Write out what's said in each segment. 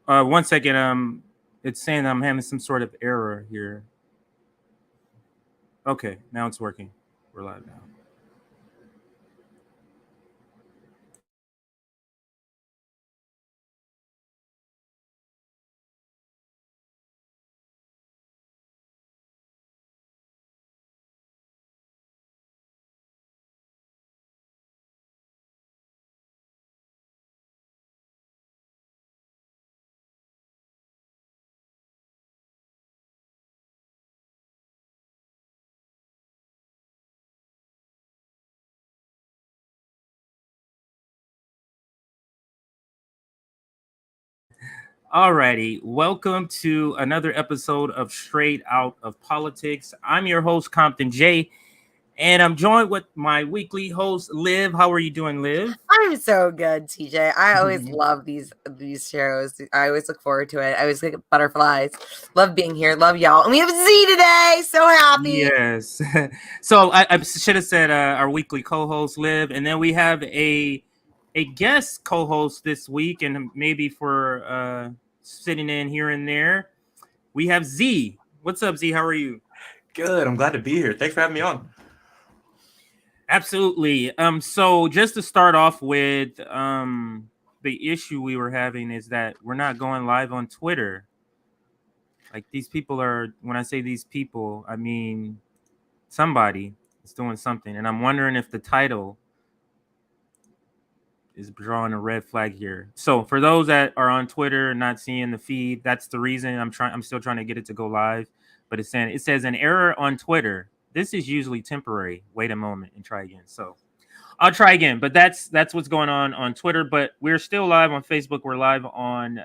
One second. It's saying I'm having some sort of error here. Okay, now it's working. We're live now. Alrighty, welcome to another episode of Straight Out of Politics. I'm your host Compton J, and I'm joined with my weekly host Liv. How are you doing, Liv? I'm so good, TJ. I always love these shows. I always look forward to it. I always get butterflies. Love being here. Love y'all. And we have Z today. So happy. Yes. So I should have said our weekly co-host Liv, and then we have a guest co-host this week, and maybe for sitting in here and there, we have Z. What's up, Z? How are you? Good. I'm glad to be here. Thanks for having me on. Absolutely. So just to start off with, the issue we were having is that we're not going live on Twitter. Like these people are. When I say these people, I mean somebody is doing something, and I'm wondering if the title is drawing a red flag here. So for those that are on Twitter and not seeing the feed, that's the reason I'm still trying to get it to go live. But it says an error on Twitter. This is usually temporary. Wait a moment and try again. So I'll try again, but that's what's going on Twitter. But we're still live on Facebook. We're live on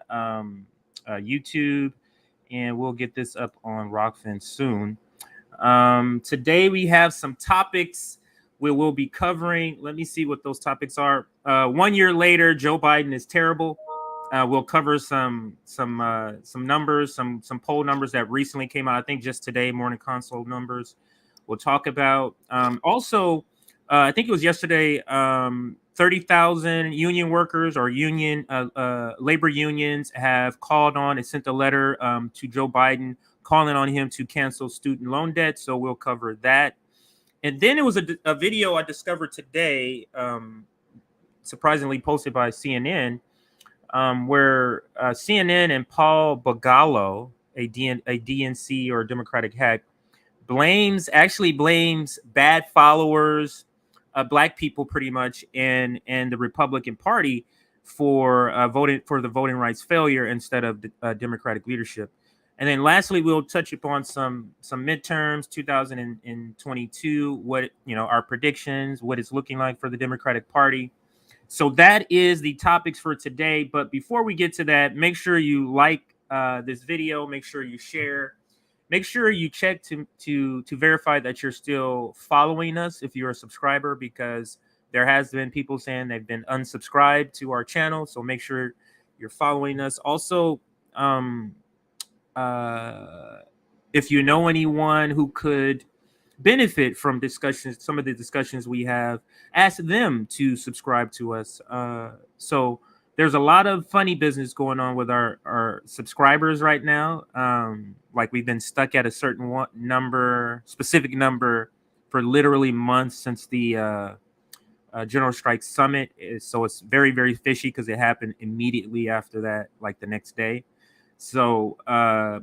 YouTube, and we'll get this up on Rockfin soon. Today we have some topics we will be covering. Let me see what those topics are. 1 year later, Joe Biden is terrible. We'll cover some numbers, some poll numbers that recently came out. I think just today, morning console numbers. We'll talk about also. I think it was yesterday. 30,000 union workers or union labor unions have called on and sent a letter to Joe Biden calling on him to cancel student loan debt. So we'll cover that. And then it was a video I discovered today, surprisingly posted by CNN, where CNN and Paul Begala, a DNC or Democratic hack, actually blames bad followers, black people pretty much, and the Republican Party for voting for the voting rights failure instead of the Democratic leadership. And then lastly, we'll touch upon some midterms 2022, what our predictions, what it's looking like for the Democratic Party. So that is the topics for today. But before we get to that, make sure you like this video, make sure you share. Make sure you check to verify that you're still following us if you're a subscriber, because there has been people saying they've been unsubscribed to our channel. So make sure you're following us. Also, if you know anyone who could benefit from discussions, some of the discussions we have, ask them to subscribe to us. So there's a lot of funny business going on with our subscribers right now. Like we've been stuck at a certain specific number for literally months since the General Strike Summit. So it's very, very fishy because it happened immediately after that, like the next day. So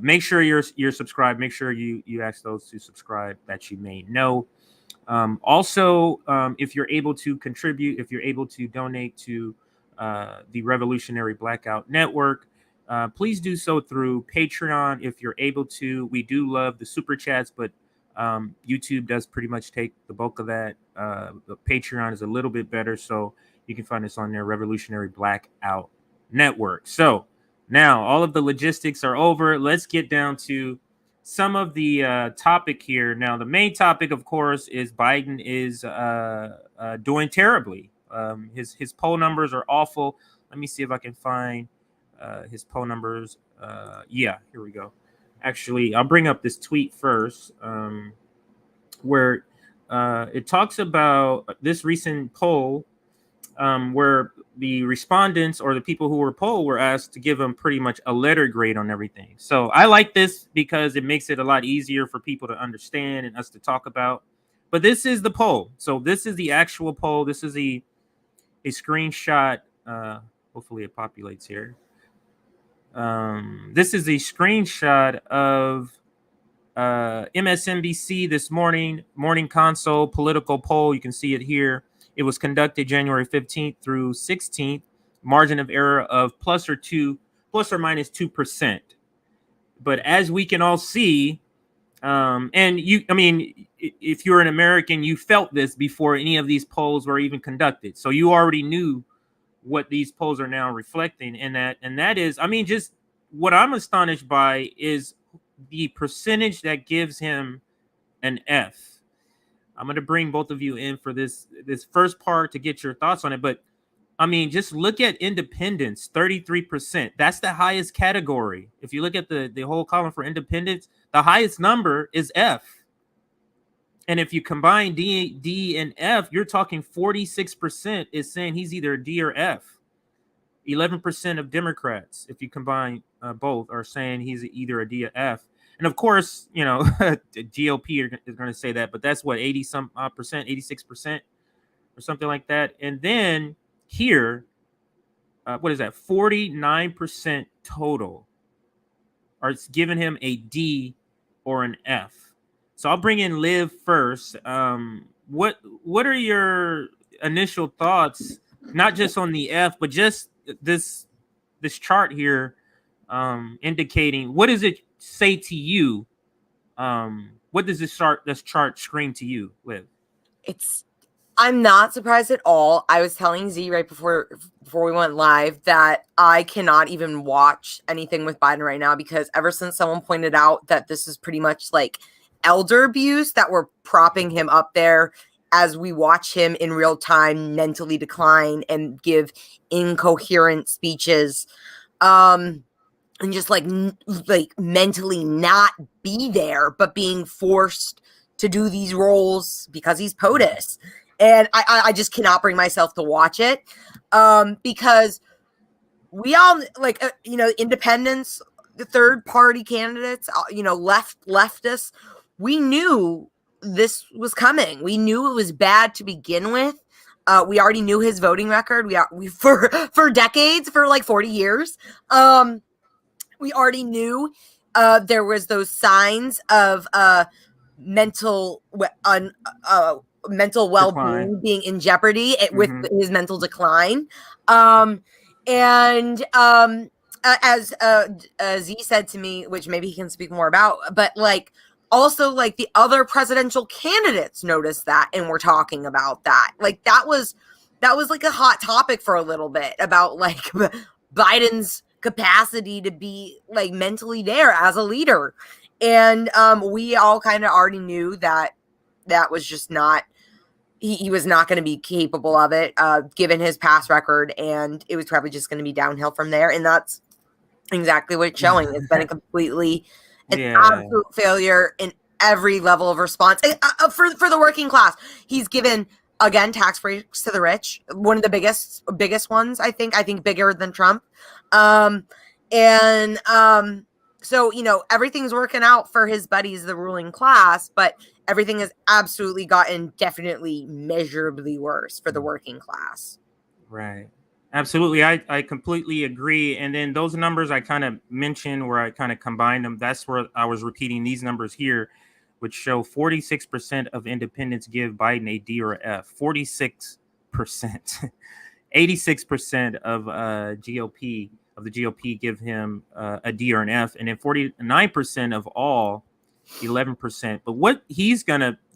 make sure you're subscribed. Make sure you ask those to subscribe that you may know. Also, if you're able to contribute, if you're able to donate to the Revolutionary Blackout Network, please do so through Patreon if you're able to. We do love the super chats, but YouTube does pretty much take the bulk of that. The Patreon is a little bit better, so you can find us on their Revolutionary Blackout Network. So now all of the logistics are over. Let's get down to some of the topic here. Now, the main topic, of course, is Biden is doing terribly. His poll numbers are awful. Let me see if I can find his poll numbers. Yeah, here we go. Actually, I'll bring up this tweet first, where it talks about this recent poll, where the respondents or the people who were polled were asked to give him pretty much a letter grade on everything. So I like this because it makes it a lot easier for people to understand and us to talk about. But this is the poll. So this is the actual poll. This is a screenshot. Hopefully it populates here. This is a screenshot of MSNBC this morning console political poll. You can see it here. It was conducted January 15th through 16th. Margin of error of plus or minus 2%. But as we can all see, if you're an American, you felt this before any of these polls were even conducted. So you already knew what these polls are now reflecting, and that is, just what I'm astonished by is the percentage that gives him an F. I'm going to bring both of you in for this first part to get your thoughts on it. But just look at independents, 33%. That's the highest category. If you look at the whole column for independents, the highest number is F. And if you combine D and F, you're talking 46% is saying he's either a D or F. 11% of Democrats, if you combine both, are saying he's either a D or F. And of course, the GOP is going to say that, but that's what, 80% 86% or something like that. And then here, what is that? 49% total are giving him a D or an F. So I'll bring in Liv first. What are your initial thoughts, not just on the F, but just this chart here, indicating, what does it say to you? What does this chart scream to you, Liv? I'm not surprised at all. I was telling Z right before we went live that I cannot even watch anything with Biden right now, because ever since someone pointed out that this is pretty much like elder abuse, that we're propping him up there as we watch him in real time mentally decline and give incoherent speeches, and just like mentally not be there, but being forced to do these roles because he's POTUS. And I just cannot bring myself to watch it, because we all independents, the third party candidates, leftists, we knew this was coming. We knew it was bad to begin with. We already knew his voting record. We for decades, for like 40 years. We already knew there was those signs of mental well-being being in jeopardy with his mental decline. As Z said to me, which maybe he can speak more about, but also the other presidential candidates noticed that and were talking about that. That was like a hot topic for a little bit, about Biden's capacity to be mentally there as a leader. And we all kind of already knew that was just not, he was not going to be capable of it, given his past record, and it was probably just going to be downhill from there. And that's exactly what it's showing. It's been an absolute failure in every level of response for the working class. He's given, again, tax breaks to the rich, one of the biggest ones, I think bigger than Trump. So, everything's working out for his buddies, the ruling class, but everything has absolutely gotten definitely measurably worse for the working class. Right. Absolutely. I completely agree. And then those numbers I kind of mentioned, where I kind of combined them, that's where I was repeating these numbers here, which show 46% of independents give Biden a D or a F. 46%. 86% of the GOP give him a D or an F, and then 49% of all, 11%. But what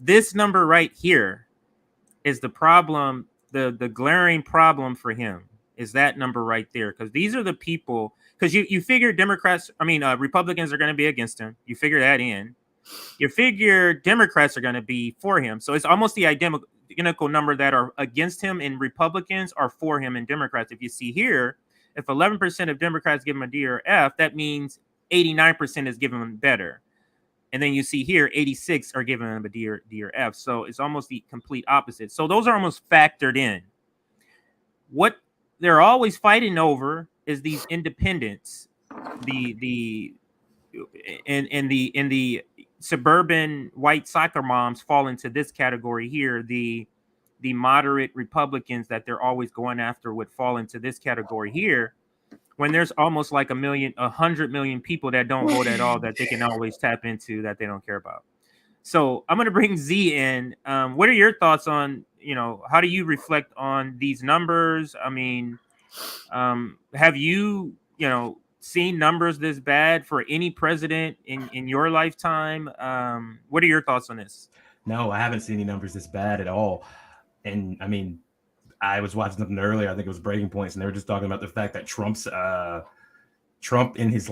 this number right here is the problem, the glaring problem for him is that number right there, because these are the people, because you figure Republicans are going to be against him. You figure that in. You figure Democrats are going to be for him. So it's almost the identical number that are against him, and Republicans are for him, and Democrats. If you see here, if 11% of Democrats give him a D or F, that means 89% is giving him better. And then you see here, 86 are giving him a D or F. So it's almost the complete opposite. So those are almost factored in. What they're always fighting over is these independents, the in the suburban white soccer moms fall into this category here. The moderate Republicans that they're always going after would fall into this category here, when there's almost like 100 million people that don't vote at all that they can always tap into that they don't care about. So I'm going to bring Z in. What are your thoughts on, how do you reflect on these numbers? I mean, have you, seen numbers this bad for any president in your lifetime? What are your thoughts on this? No, I haven't seen any numbers this bad at all. And I mean, I was watching something earlier. I think it was Breaking Points, and they were just talking about the fact that Trump in his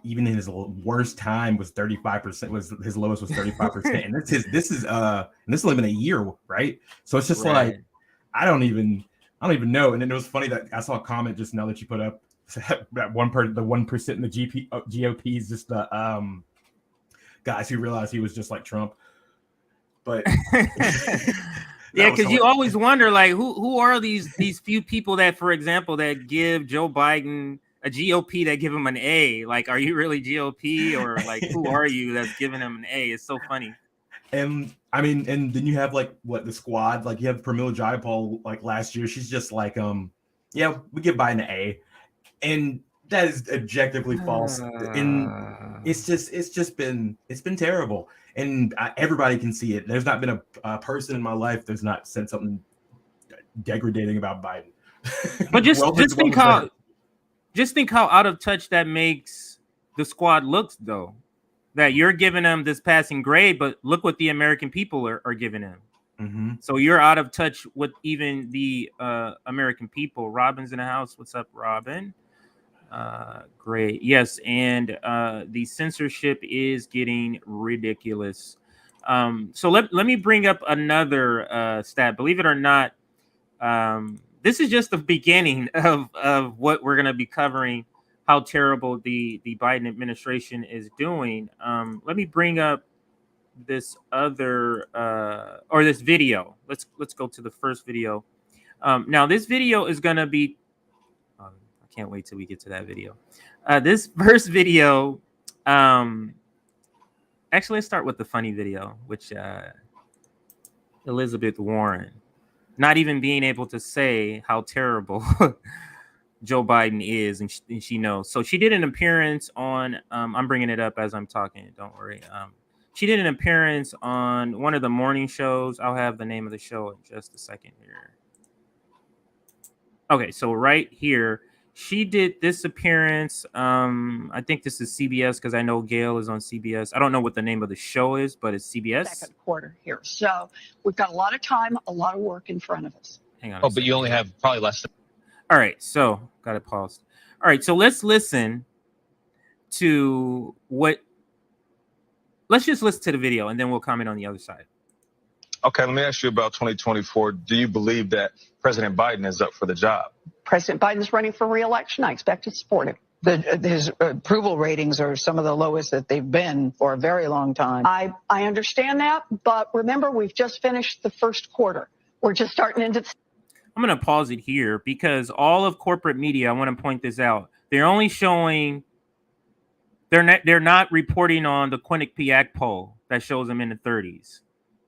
even in his worst time was 35%. Was his lowest was 35%, and this is only been a year, right? So it's just like I don't even know. And then it was funny that I saw a comment just now that you put up that the 1% in the GOP is just the guys who realized he was just like Trump. But yeah, because you always wonder, like, who are these few people that, for example, that give Joe Biden a GOP that give him an A? Like, are you really GOP, or like, who are you that's giving him an A? It's so funny. And I mean, and then you have like the squad, like you have Pramila Jayapal, like last year, she's just like, yeah, we give Biden an A, and that is objectively false. And it's been terrible, and everybody can see it. There's not been a person in my life that's not said something degrading about Biden. But just think how out of touch that makes the squad looks, though. That you're giving them this passing grade, but look what the American people are giving him. Mm-hmm. So you're out of touch with even the American people. Robin's in the house. What's up, Robin? Great. Yes, and the censorship is getting ridiculous. So let me bring up another stat. Believe it or not, this is just the beginning of what we're going to be covering, how terrible the Biden administration is doing. Let me bring up this other or this video. Let's go to the first video. Now this video is going to be I can't wait till we get to that video. This first video, actually, let's start with the funny video, which Elizabeth Warren not even being able to say how terrible Joe Biden is, and she knows. So she did an appearance on, I'm bringing it up as I'm talking, don't worry. She did an appearance on one of the morning shows. I'll have the name of the show in just a second here. Okay, so right here, she did this appearance. I think this is CBS because I know Gail is on CBS. I don't know what the name of the show is, but it's CBS. Second quarter here. So we've got a lot of time, a lot of work in front of us. Hang on. Oh, but you only have probably less than. All right, so got it paused. All right, so let's listen to let's just listen to the video and then we'll comment on the other side. Okay, let me ask you about 2024. Do you believe that President Biden is up for the job? President Biden's running for re-election. I expect to support him. His approval ratings are some of the lowest that they've been for a very long time. I understand that, but remember, we've just finished the first quarter. We're just starting into... I'm going to pause it here because all of corporate media, I want to point this out, they're only showing... They're not reporting on the Quinnipiac poll that shows them in the 30s.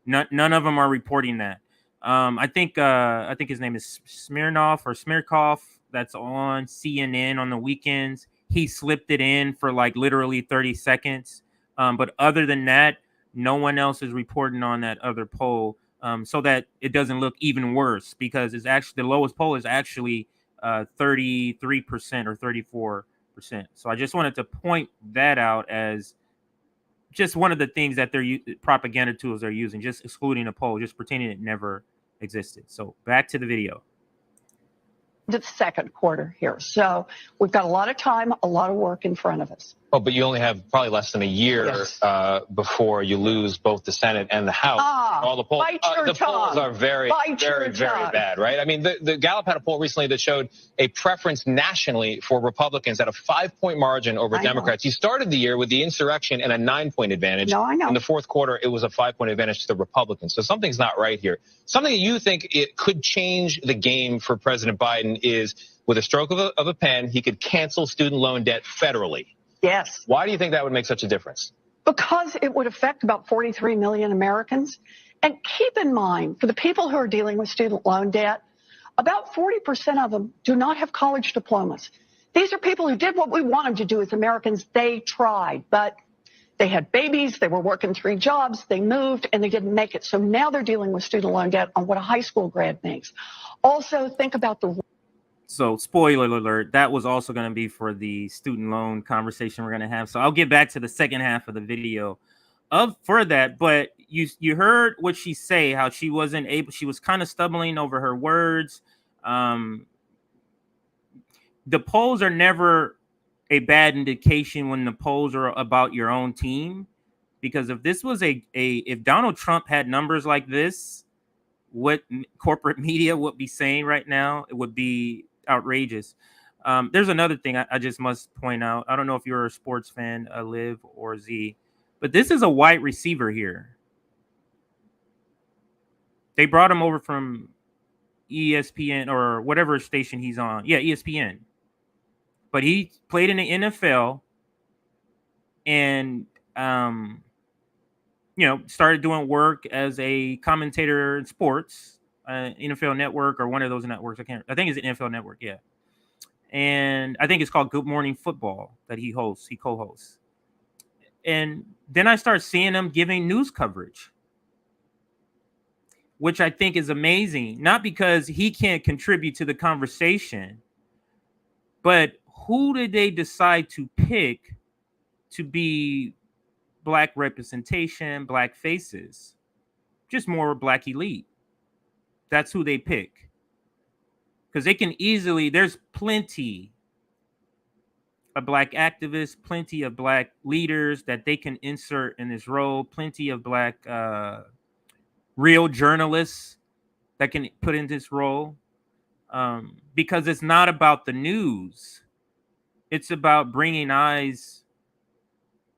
None of them are reporting that. I think his name is Smirkov. That's on CNN on the weekends. He slipped it in for like literally 30 seconds. But other than that, no one else is reporting on that other poll, so that it doesn't look even worse because it's actually the lowest poll is actually 33% or 34%. So I just wanted to point that out as just one of the things that their propaganda tools are using, just excluding a poll, just pretending it never existed. So back to the video. The second quarter here. So we've got a lot of time, a lot of work in front of us. Oh, but you only have probably less than a year before you lose both the Senate and the House. All the polls, polls are very bad, right? I mean, the Gallup had a poll recently that showed a preference nationally for Republicans at a 5-point margin over Democrats. You started the year with the insurrection and a 9-point advantage. No, I know. In the fourth quarter, it was a 5-point advantage to the Republicans. So something's not right here. Something that you think it could change the game for President Biden is with a stroke of a pen, he could cancel student loan debt federally. Yes. Why do you think that would make such a difference? Because it would affect about 43 million Americans. And keep in mind, for the people who are dealing with student loan debt, about 40% of them do not have college diplomas. These are people who did what we want them to do as Americans. They tried, but they had babies, they were working 3 jobs, they moved, and they didn't make it. So now they're dealing with student loan debt on what a high school grad makes. Also, think about the... So, spoiler alert, that was also going to be for the student loan conversation we're going to have. So I'll get back to the second half of the video for that. But you heard what she say, how she wasn't able, she was kind of stumbling over her words. The polls are never a bad indication when the polls are about your own team, because if this was if Donald Trump had numbers like this, what corporate media would be saying right now, it would be outrageous. There's another thing I just must point out. I don't know if you're a sports fan, Liv or Z, but this is a wide receiver here. They brought him over from ESPN or whatever station he's on. Yeah, ESPN. But he played in the NFL and, started doing work as a commentator in sports, NFL Network or one of those networks. I think it's an NFL Network, yeah. And I think it's called Good Morning Football that he co-hosts. And then I start seeing him giving news coverage, which I think is amazing. Not because he can't contribute to the conversation, but who did they decide to pick to be Black representation, Black faces? Just more Black elite. That's who they pick. Because they can easily, there's plenty of Black activists, plenty of Black leaders that they can insert in this role, plenty of Black real journalists that can put in this role. Because it's not about the news. It's about bringing eyes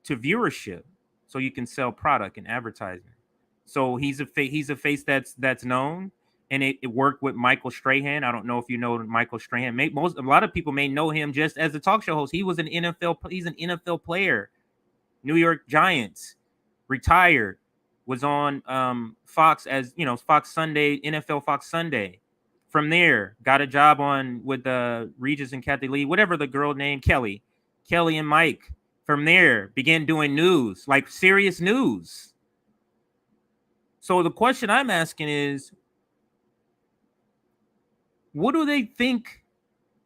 to viewership so you can sell product and advertising. So he's a face that's known, and it worked with Michael Strahan. I don't know if you know Michael Strahan. A lot of people may know him just as a talk show host. He's an NFL player. New York Giants, retired, was on Fox as Fox Sunday, NFL Fox Sunday. From there, got a job with Regis and Kathy Lee, whatever the girl named Kelly and Mike. From there, began doing news, like serious news. So the question I'm asking is, what do they think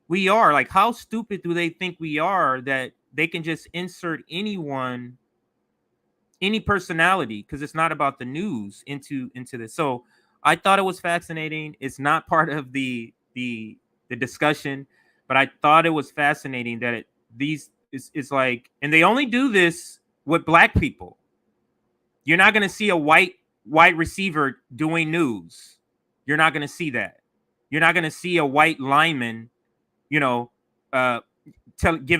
we are? Like, how stupid do they think we are that they can just insert anyone, any personality, because it's not about the news, into this? So I thought it was fascinating. It's not part of the discussion, but I thought it was fascinating that it's like, and they only do this with Black people. You're not going to see a white receiver doing news. You're not going to see that. You're not going to see a white lineman, giving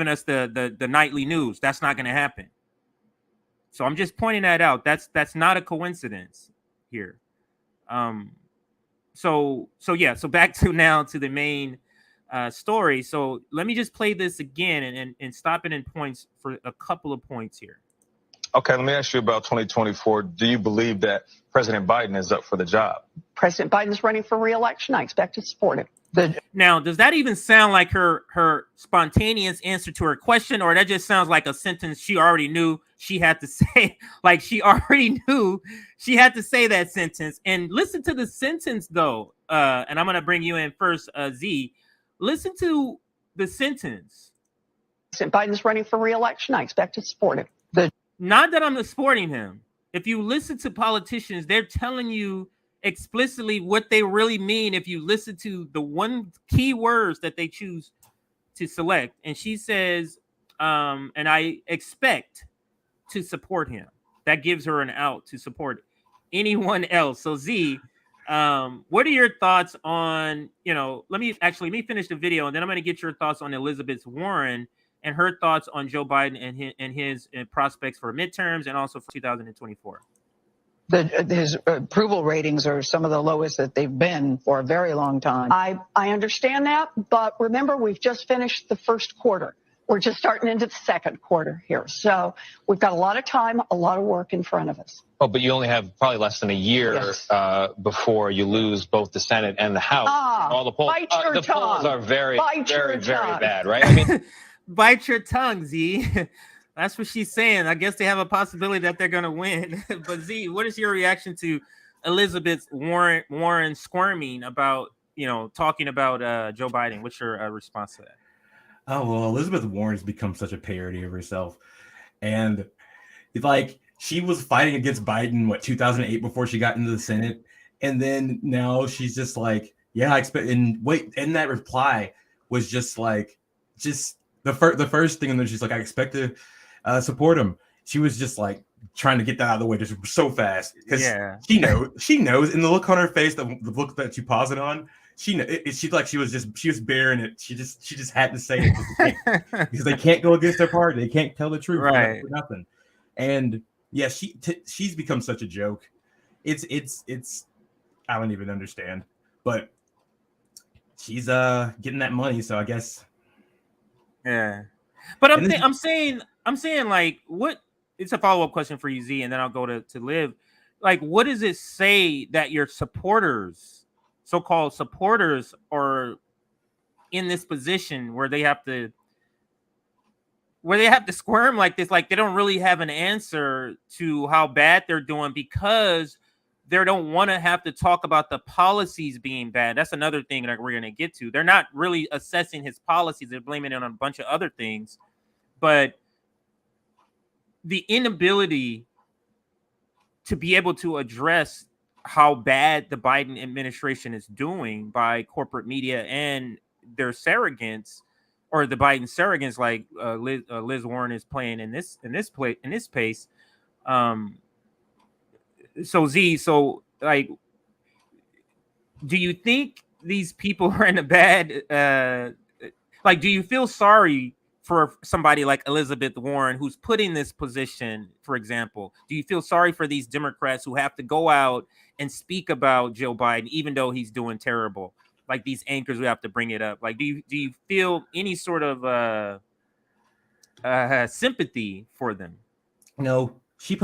us the nightly news. That's not going to happen. So I'm just pointing that out. That's not a coincidence here. So back to the main story. So let me just play this again and stop it in points for a couple of points here. Okay, let me ask you about 2024. Do you believe that President Biden is up for the job? President Biden's running for re-election. I expect to support him. Now, does that even sound like her spontaneous answer to her question, or that just sounds like a sentence she already knew she had to say? Like, she already knew she had to say that sentence. And listen to the sentence, though. And I'm going to bring you in first, Z. Listen to the sentence. President Biden's running for re-election. I expect to support him. Not that I'm supporting him. If you listen to politicians, they're telling you explicitly what they really mean if you listen to the one key words that they choose to select. And she says, and I expect to support him. That gives her an out to support anyone else. So Z, what are your thoughts on, let me finish the video, and then I'm going to get your thoughts on Elizabeth Warren and her thoughts on Joe Biden and his prospects for midterms and also for 2024. His approval ratings are some of the lowest that they've been for a very long time. I understand that, but remember, we've just finished the first quarter. We're just starting into the second quarter here. So we've got a lot of time, a lot of work in front of us. Oh, but you only have probably less than a year before you lose both the Senate and the House. All the polls, polls are very bad, right? I mean, bite your tongue, Z. That's what she's saying. I guess they have a possibility that they're going to win. But Z, what is your reaction to Elizabeth Warren squirming about, talking about Joe Biden? What's your response to that? Oh, well, Elizabeth Warren's become such a parody of herself. And it's like she was fighting against Biden, 2008 before she got into the Senate. And then now she's just like, yeah, I expect. And that reply was just like, the first thing. And then she's like, I expect to support him. She was just like trying to get that out of the way just so fast. Because she knows in the look on her face, the look that you pause it on, she was bearing it. She just had to say it because they can't go against their party. They can't tell the truth for nothing. And yeah, she's become such a joke. It's I don't even understand. But she's getting that money, so I guess. Yeah, but I'm saying like, what? It's a follow-up question for you, Z, and then I'll go to Liv. Like, what does it say that your supporters, so-called supporters, are in this position where they have to squirm like this? Like, they don't really have an answer to how bad they're doing because they don't want to have to talk about the policies being bad. That's another thing that we're going to get to. They're not really assessing his policies. They're blaming it on a bunch of other things. But the inability to be able to address how bad the Biden administration is doing by corporate media and their surrogates, or the Biden surrogates, like Liz Warren is playing in this pace. So Z, like, do you think these people are in a bad? Like, do you feel sorry for somebody like Elizabeth Warren who's put in this position, for example? Do you feel sorry for these Democrats who have to go out and speak about Joe Biden, even though he's doing terrible? Like these anchors who have to bring it up. Like, do you feel any sort of sympathy for them? No, she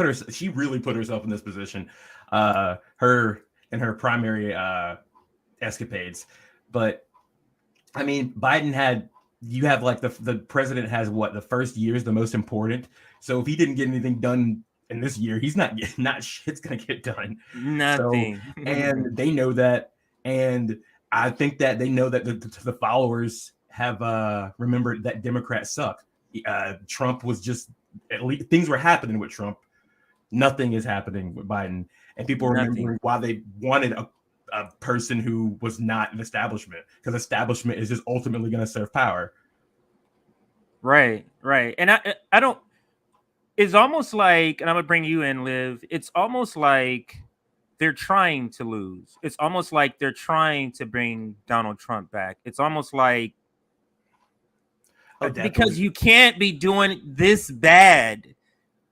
really put herself in this position. Her primary escapades, but I mean, you have like the president has the first year is the most important. So if he didn't get anything done in this year, he's not shit's gonna get done. Nothing. So, and they know that, and I think that they know that the followers have remembered that Democrats suck. Trump was just, at least things were happening with Trump. Nothing is happening with Biden, and people are remembering why they wanted a person who was not an establishment, because establishment is just ultimately going to serve power. Right. And I don't. It's almost like, and I'm gonna bring you in, Liv. It's almost like they're trying to lose. It's almost like they're trying to bring Donald Trump back. It's almost like, because you can't be doing this bad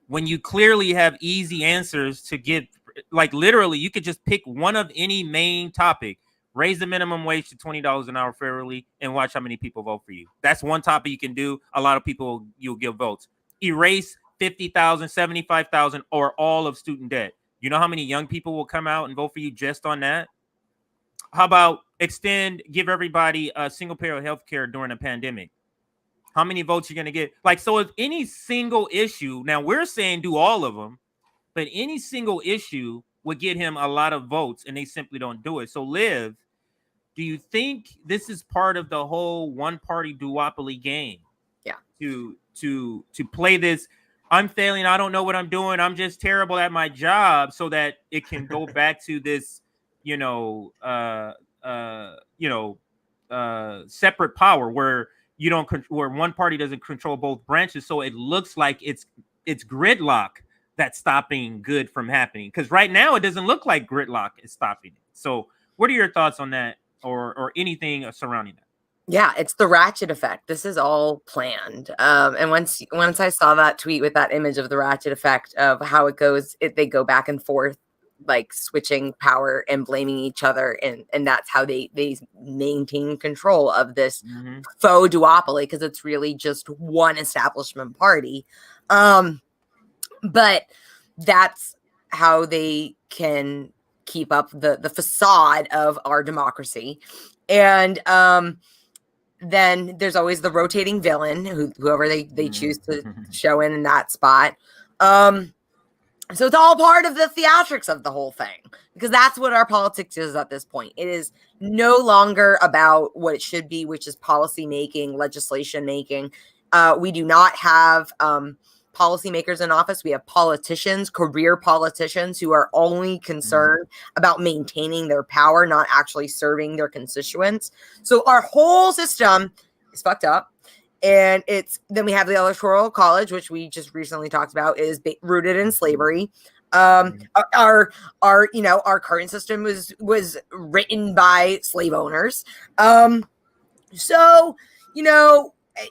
when you clearly have easy answers to get. Like, literally, you could just pick one of any main topic, raise the minimum wage to $20 an hour fairly, and watch how many people vote for you. That's one topic you can do. A lot of people, you'll give votes. Erase 50,000, 75,000, or all of student debt. You know how many young people will come out and vote for you just on that? How about give everybody a single payer of health care during a pandemic? How many votes you're going to get? Like, so if any single issue, now we're saying do all of them, but any single issue would get him a lot of votes, and they simply don't do it. So, Liv, do you think this is part of the whole one-party duopoly game? Yeah. To play this, I'm failing, I don't know what I'm doing, I'm just terrible at my job, so that it can go back to this, separate power where where one party doesn't control both branches, so it looks like it's gridlock that's stopping good from happening. Because right now it doesn't look like gridlock is stopping it. So what are your thoughts on that, or anything surrounding that? Yeah, it's the ratchet effect. This is all planned. And once I saw that tweet with that image of the ratchet effect of how it goes, they go back and forth like switching power and blaming each other, and that's how they maintain control of this faux duopoly, because it's really just one establishment party. But that's how they can keep up the facade of our democracy. And then there's always the rotating villain, whoever they choose to show in that spot. So it's all part of the theatrics of the whole thing, because that's what our politics is at this point. It is no longer about what it should be, which is policy making, legislation making. We do not have policymakers in office. We have politicians, career politicians, who are only concerned about maintaining their power, not actually serving their constituents. So our whole system is fucked up. And then we have the Electoral College, which we just recently talked about, is rooted in slavery. Our current system was written by slave owners. So,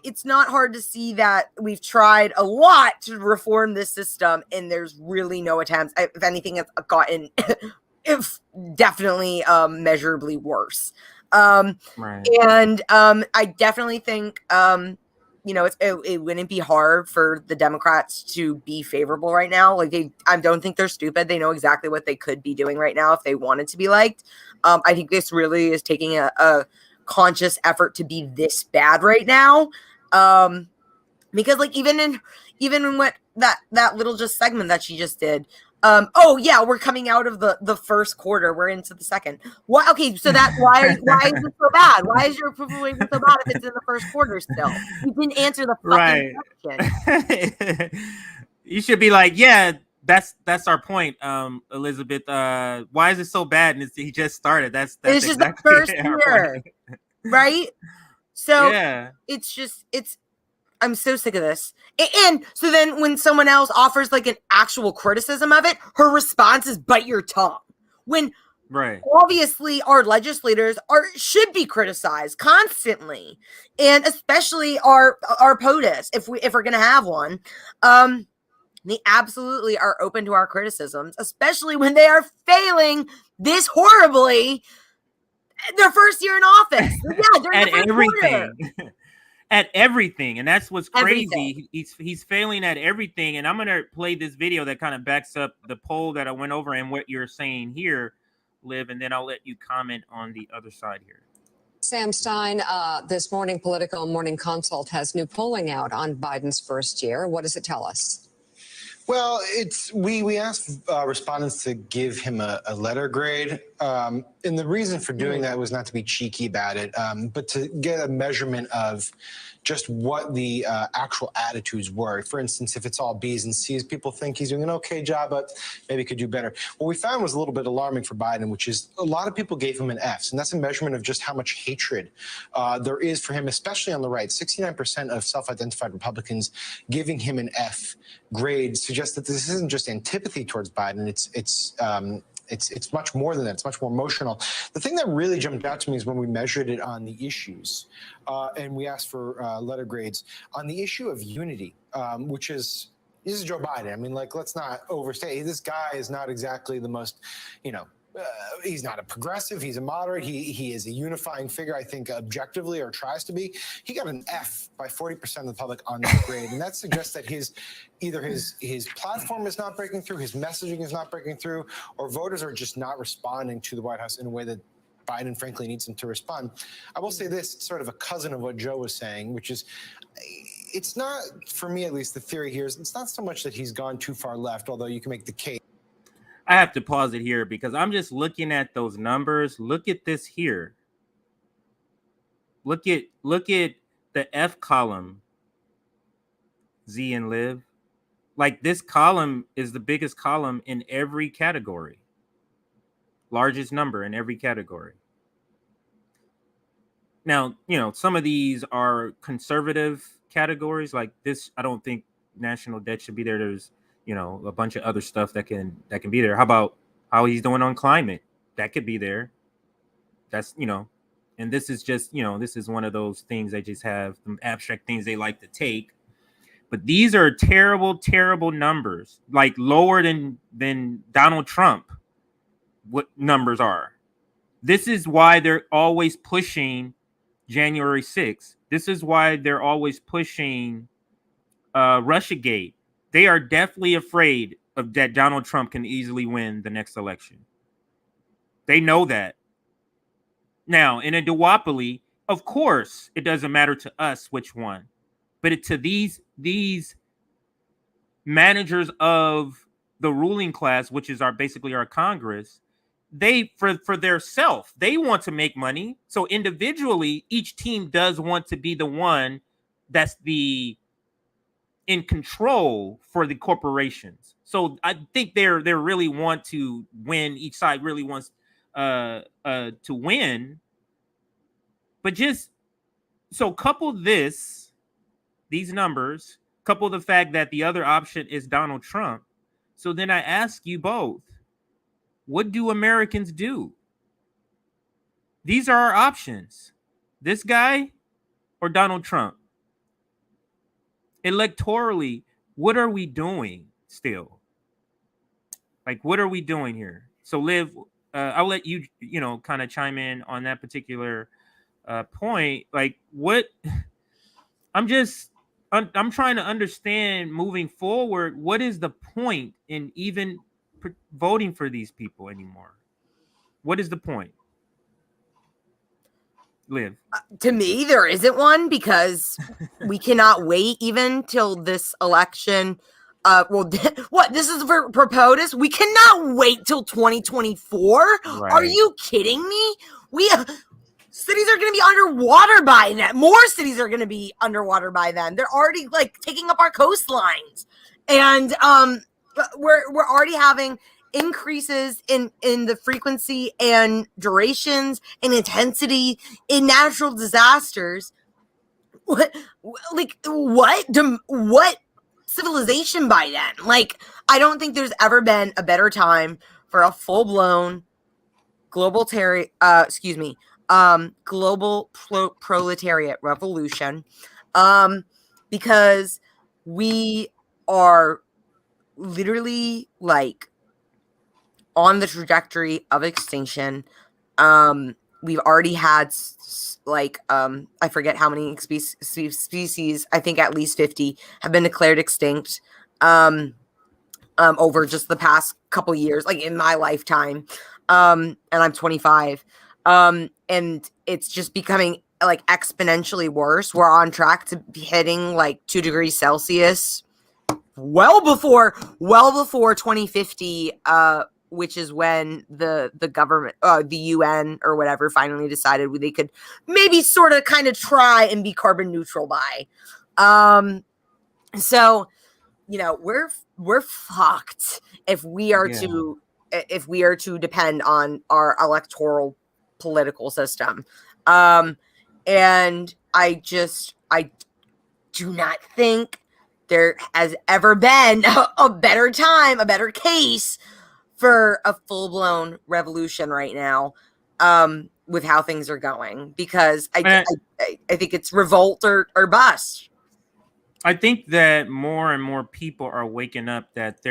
it's not hard to see that we've tried a lot to reform this system, and there's really no attempts. If anything, it's gotten definitely measurably worse. Right. And I definitely think it wouldn't be hard for the Democrats to be favorable right now. Like, I don't think they're stupid. They know exactly what they could be doing right now if they wanted to be liked. I think this really is taking a conscious effort to be this bad right now. Because like even in what that little just segment that she just did, we're coming out of the first quarter, we're into the second. What? Okay, so that why is it so bad? Why is your approval rating so bad if it's in the first quarter still? You didn't answer the fucking question. You should be like, yeah, that's our point, Elizabeth. Why is it so bad? And he just started. That's it's just exactly the first year, right? So yeah, I'm so sick of this. And so then when someone else offers like an actual criticism of it, her response is bite your tongue. When obviously our legislators should be criticized constantly, and especially our POTUS, if we're gonna have one. They absolutely are open to our criticisms, especially when they are failing this horribly their first year in office. Yeah, during at everything. At everything, and that's what's crazy. He's failing at everything. And I'm gonna play this video that kind of backs up the poll that I went over and what you're saying here, Liv, and then I'll let you comment on the other side here. Sam Stein, this morning, Politico Morning Consult has new polling out on Biden's first year. What does it tell us? Well, we asked respondents to give him a letter grade, and the reason for doing that was not to be cheeky about it, but to get a measurement of just what the actual attitudes were. For instance, if it's all B's and C's, people think he's doing an okay job, but maybe could do better. What we found was a little bit alarming for Biden, which is a lot of people gave him an F, and that's a measurement of just how much hatred there is for him, especially on the right. 69% of self-identified Republicans giving him an F grade suggests that this isn't just antipathy towards Biden. It's much more than that. It's much more emotional. The thing that really jumped out to me is when we measured it on the issues, and we asked for letter grades on the issue of unity, which is this is Joe Biden. I mean, like, let's not overstate. This guy is not exactly the most, he's not a progressive. He's a moderate. He is a unifying figure, I think, objectively, or tries to be. He got an F by 40% of the public on that grade, and that suggests that either his platform is not breaking through, his messaging is not breaking through, or voters are just not responding to the White House in a way that Biden, frankly, needs them to respond. I will say this, it's sort of a cousin of what Joe was saying, which is, it's not, for me at least, the theory here is it's not so much that he's gone too far left, although you can make the case. I have to pause it here because I'm just looking at those numbers. Look at this here. Look at the F column, Z and Liv. Like, this column is the biggest column in every category. Largest number in every category. Now, some of these are conservative categories. Like this, I don't think national debt should be there. There's, a bunch of other stuff that can be there. How about how he's doing on climate? That could be there. That's, and this is just, this is one of those things they just have some abstract things they like to take. But these are terrible, terrible numbers, like lower than Donald Trump. what numbers are. This is why they're always pushing January 6th. This is why they're always pushing Russiagate. They are definitely afraid of that Donald Trump can easily win the next election. They know that. Now, in a duopoly, of course, it doesn't matter to us which one, but to these managers of the ruling class, which is basically our Congress, they for their self, they want to make money. So individually, each team does want to be the one that's in control for the corporations. So I think they really want to win. Each side really wants to win. But just so couple these numbers, couple the fact that the other option is Donald Trump. So then I ask you both, what do Americans do? These are our options. This guy or Donald Trump? Electorally, what are we doing still? Like, what are we doing here? So Liv, I'll let you, kind of chime in on that particular point. Like, what I'm trying to understand moving forward, what is the point in even voting for these people anymore? What is the point? Liv. To me, there isn't one, because we cannot wait even till this election. What? This is for POTUS? We cannot wait till 2024? Right. Are you kidding me? Cities are going to be underwater by then. More cities are going to be underwater by then. They're already taking up our coastlines, and we're already having increases in the frequency and durations and intensity in natural disasters. What civilization by then? I don't think there's ever been a better time for a full-blown global proletariat revolution, because we are literally on the trajectory of extinction. We've already had I forget how many species. I think at least 50 have been declared extinct over just the past couple years, in my lifetime. And I'm 25. And it's just becoming exponentially worse. We're on track to be hitting 2 degrees Celsius well before 2050, which is when the government, the UN or whatever, finally decided they could maybe sort of kind of try and be carbon neutral by. So, we're fucked if we are to depend on our electoral political system. And I do not think there has ever been a better time, a better case for a full-blown revolution right now, with how things are going, because I think it's revolt or bust. I think that more and more people are waking up that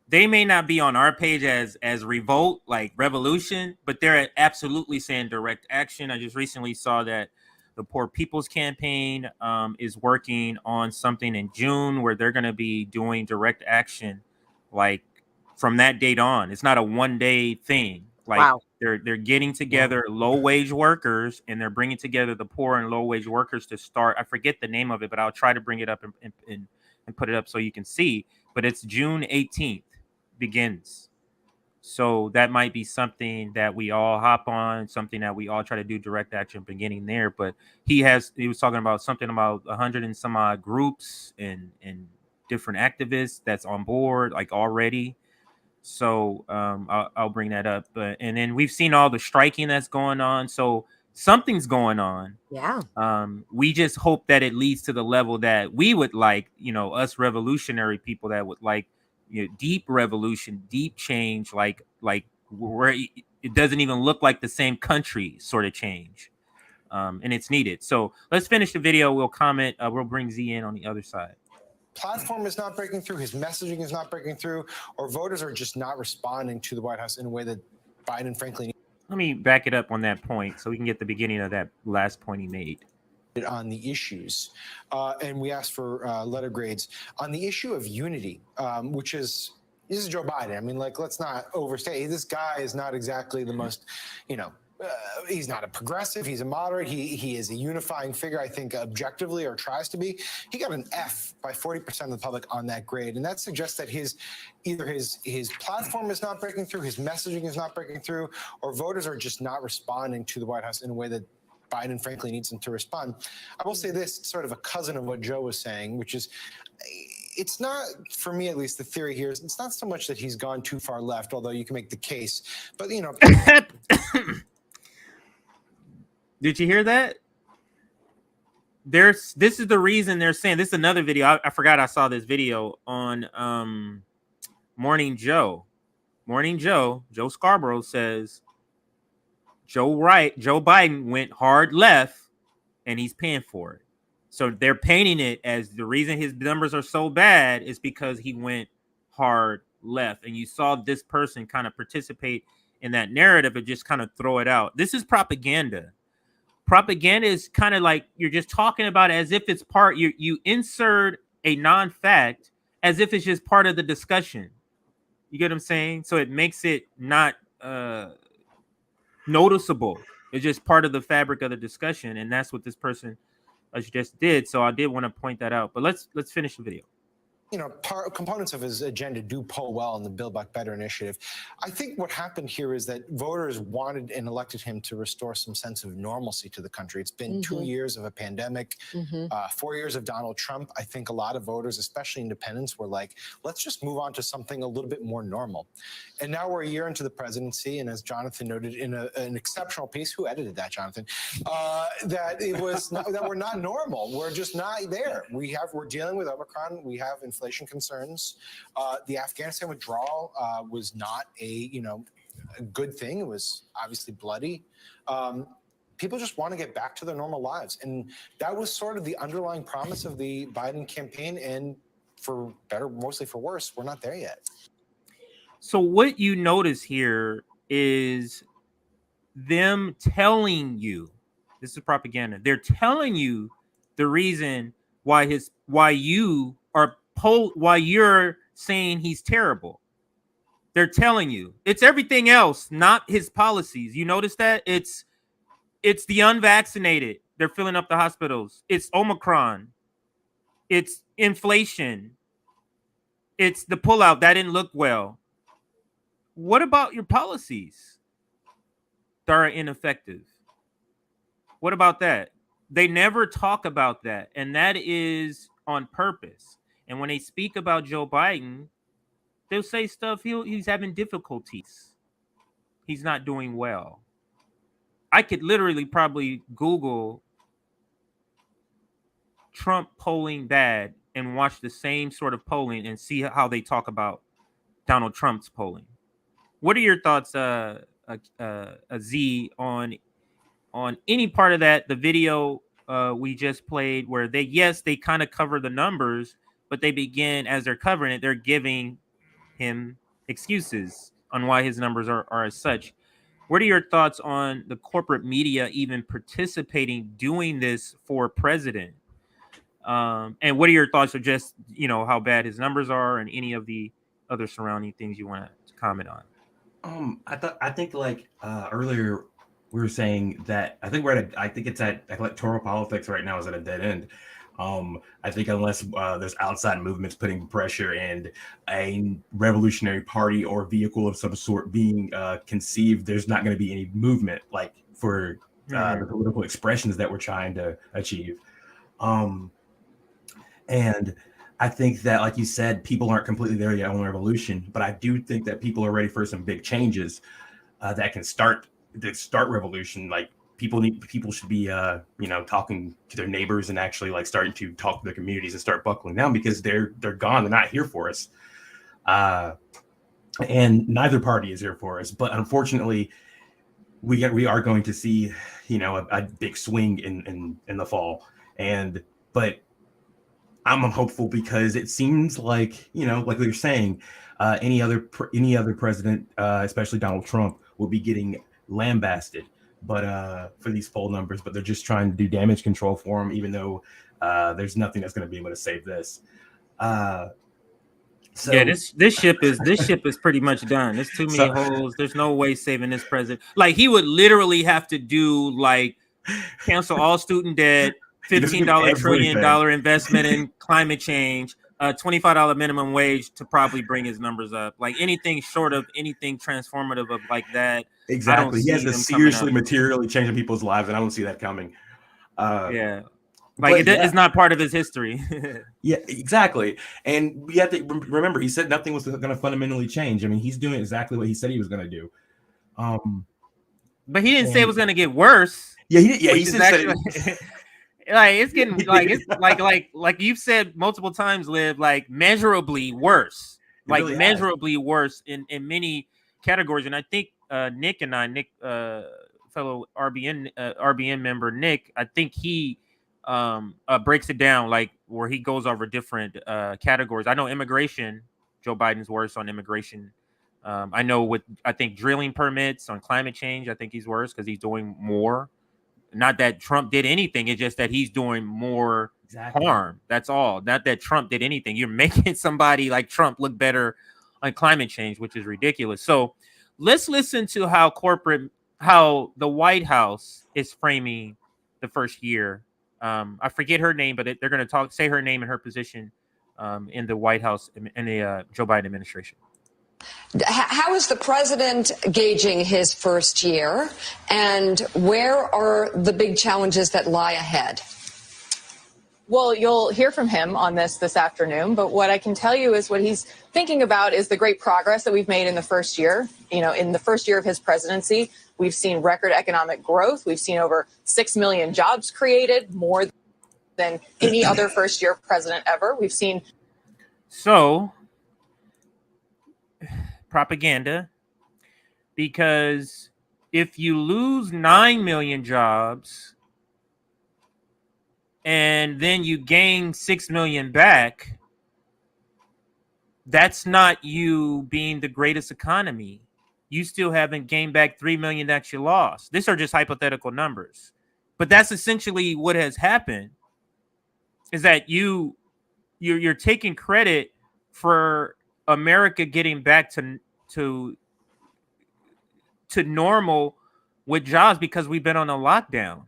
they may not be on our page as revolt, like revolution, but they're absolutely saying direct action. I just recently saw that the Poor People's Campaign is working on something in June where they're going to be doing direct action, from that date on. It's not a one-day thing. Wow. They're getting together low-wage workers, and they're bringing together the poor and low-wage workers to start. I forget the name of it, but I'll try to bring it up and put it up so you can see. But it's June 18th begins. So that might be something that we all hop on, something that we all try to do direct action beginning there. But he was talking about something about 100 and some odd groups and different activists that's on board already. So I'll bring that up. And then we've seen all the striking that's going on. So something's going on. Yeah. We just hope that it leads to the level that we would us revolutionary people that would deep revolution, deep change, where it doesn't even look like the same country sort of change. And it's needed. So let's finish the video. We'll comment. We'll bring Z in on the other side. Platform is not breaking through, his messaging is not breaking through, or voters are just not responding to the White House in a way that Biden, frankly, let me back it up on that point so we can get the beginning of that last point he made. On the issues, and we asked for letter grades on the issue of unity, which is this is Joe Biden. I mean, like, let's not overstate. This guy is not exactly the most, he's not a progressive. He's a moderate. He is a unifying figure, I think, objectively, or tries to be. He got an F by 40% of the public on that grade, and that suggests that either his platform is not breaking through, his messaging is not breaking through, or voters are just not responding to the White House in a way that Biden, frankly, needs him to respond. I will say this, sort of a cousin of what Joe was saying, which is, it's not, for me at least, the theory here is it's not so much that he's gone too far left, although you can make the case. But, Did you hear that? This is the reason they're saying, this is another video. I forgot I saw this video on Morning Joe. Morning Joe Scarborough says, Joe Biden went hard left and he's paying for it. So they're painting it as the reason his numbers are so bad is because he went hard left. And you saw this person kind of participate in that narrative and just kind of throw it out. This is propaganda. Propaganda is kind of like you're just talking about it as if it's part, you insert a non-fact as if it's just part of the discussion. You get what I'm saying? So it makes it not noticeable. It's just part of the fabric of the discussion, and that's what this person just did. So I did want to point that out. But let's finish the video. Components of his agenda do poll well in the Build Back Better initiative. I think what happened here is that voters wanted and elected him to restore some sense of normalcy to the country. It's been 2 years of a pandemic, 4 years of Donald Trump. I think a lot of voters, especially independents, were like, let's just move on to something a little bit more normal. And now we're a year into the presidency, and as Jonathan noted in an exceptional piece, who edited that, Jonathan? That it was that we're not normal. We're just not there. We're dealing with Omicron. We have inflation concerns. The Afghanistan withdrawal was not a good thing. It was obviously bloody. People just want to get back to their normal lives, and that was sort of the underlying promise of the Biden campaign. And for better, mostly for worse, we're not there yet. So what you notice here is them telling you, this is propaganda. They're telling you the reason why you're saying he's terrible. They're telling you it's everything else, not his policies. You notice that it's the unvaccinated. They're filling up the hospitals. It's Omicron. It's inflation. It's the pullout that didn't look well. What about your policies that are ineffective? What about that? They never talk about that, and that is on purpose. And when they speak about Joe Biden, they'll say stuff, he's having difficulties. He's not doing well. I could literally probably Google Trump polling bad and watch the same sort of polling and see how they talk about Donald Trump's polling. What are your thoughts, Z, on any part of that? The video we just played where they kind of cover the numbers, but they begin, as they're covering it, they're giving him excuses on why his numbers are as such. What are your thoughts on the corporate media even participating, doing this for president? And what are your thoughts of just, how bad his numbers are and any of the other surrounding things you want to comment on? I think earlier we were saying that I think it's at electoral politics right now is at a dead end. I think unless there's outside movements putting pressure and a revolutionary party or vehicle of some sort being conceived, there's not going to be any movement for the political expressions that we're trying to achieve. And I think that, like you said, people aren't completely there yet on the revolution, but I do think that people are ready for some big changes that can start revolution. Like people should be, talking to their neighbors and actually starting to talk to their communities and start buckling down because they're gone. They're not here for us. And neither party is here for us. But unfortunately, we are going to see, a big swing in the fall. But I'm hopeful because it seems like, like you're saying, any other president, especially Donald Trump, will be getting lambasted. But for these poll numbers, but they're just trying to do damage control for him, even though there's nothing that's going to be able to save this. So yeah, this ship is pretty much done. There's too many holes. There's no way saving this president. Like, he would literally have to do like cancel all student debt, $15 trillion investment in climate change, $25 minimum wage to probably bring his numbers up. Like, anything short of anything transformative of like that. Exactly. He has to seriously materially changing people's lives, and I don't see that coming. Yeah. Like, it's not part of his history. Yeah, exactly. And we have to remember, he said nothing was going to fundamentally change. I mean, he's doing exactly what he said he was going to do. But he didn't say it was going to get worse. Yeah, he said actually, like, it's getting like, it's like you've said multiple times, Liv, like measurably worse, like really measurably worse in many categories. And I think Nick, fellow RBN member Nick, I think he breaks it down, like where he goes over different categories. I know immigration, Joe Biden's worse on immigration. I know I think drilling permits on climate change, I think he's worse because he's doing more. Not that Trump did anything, it's just that he's doing more harm. That's all. Not that Trump did anything. You're making somebody like Trump look better on climate change, which is ridiculous. So let's listen to how the White House is framing the first year. I forget her name, but they're going to say her name and her position in the White House in the Joe Biden administration. How is the president gauging his first year, and where are the big challenges that lie ahead? Well, you'll hear from him on this afternoon, but what I can tell you is what he's thinking about is the great progress that we've made in the first year. You know, in the first year of his presidency, we've seen record economic growth. We've seen over 6 million jobs created, more than any other first-year president ever. We've seen. So, propaganda, because if you lose 9 million jobs and then you gain 6 million back, that's not you being the greatest economy. You still haven't gained back 3 million that you lost. These are just hypothetical numbers, but that's essentially what has happened. Is that you're taking credit for America getting back to normal with jobs because we've been on a lockdown.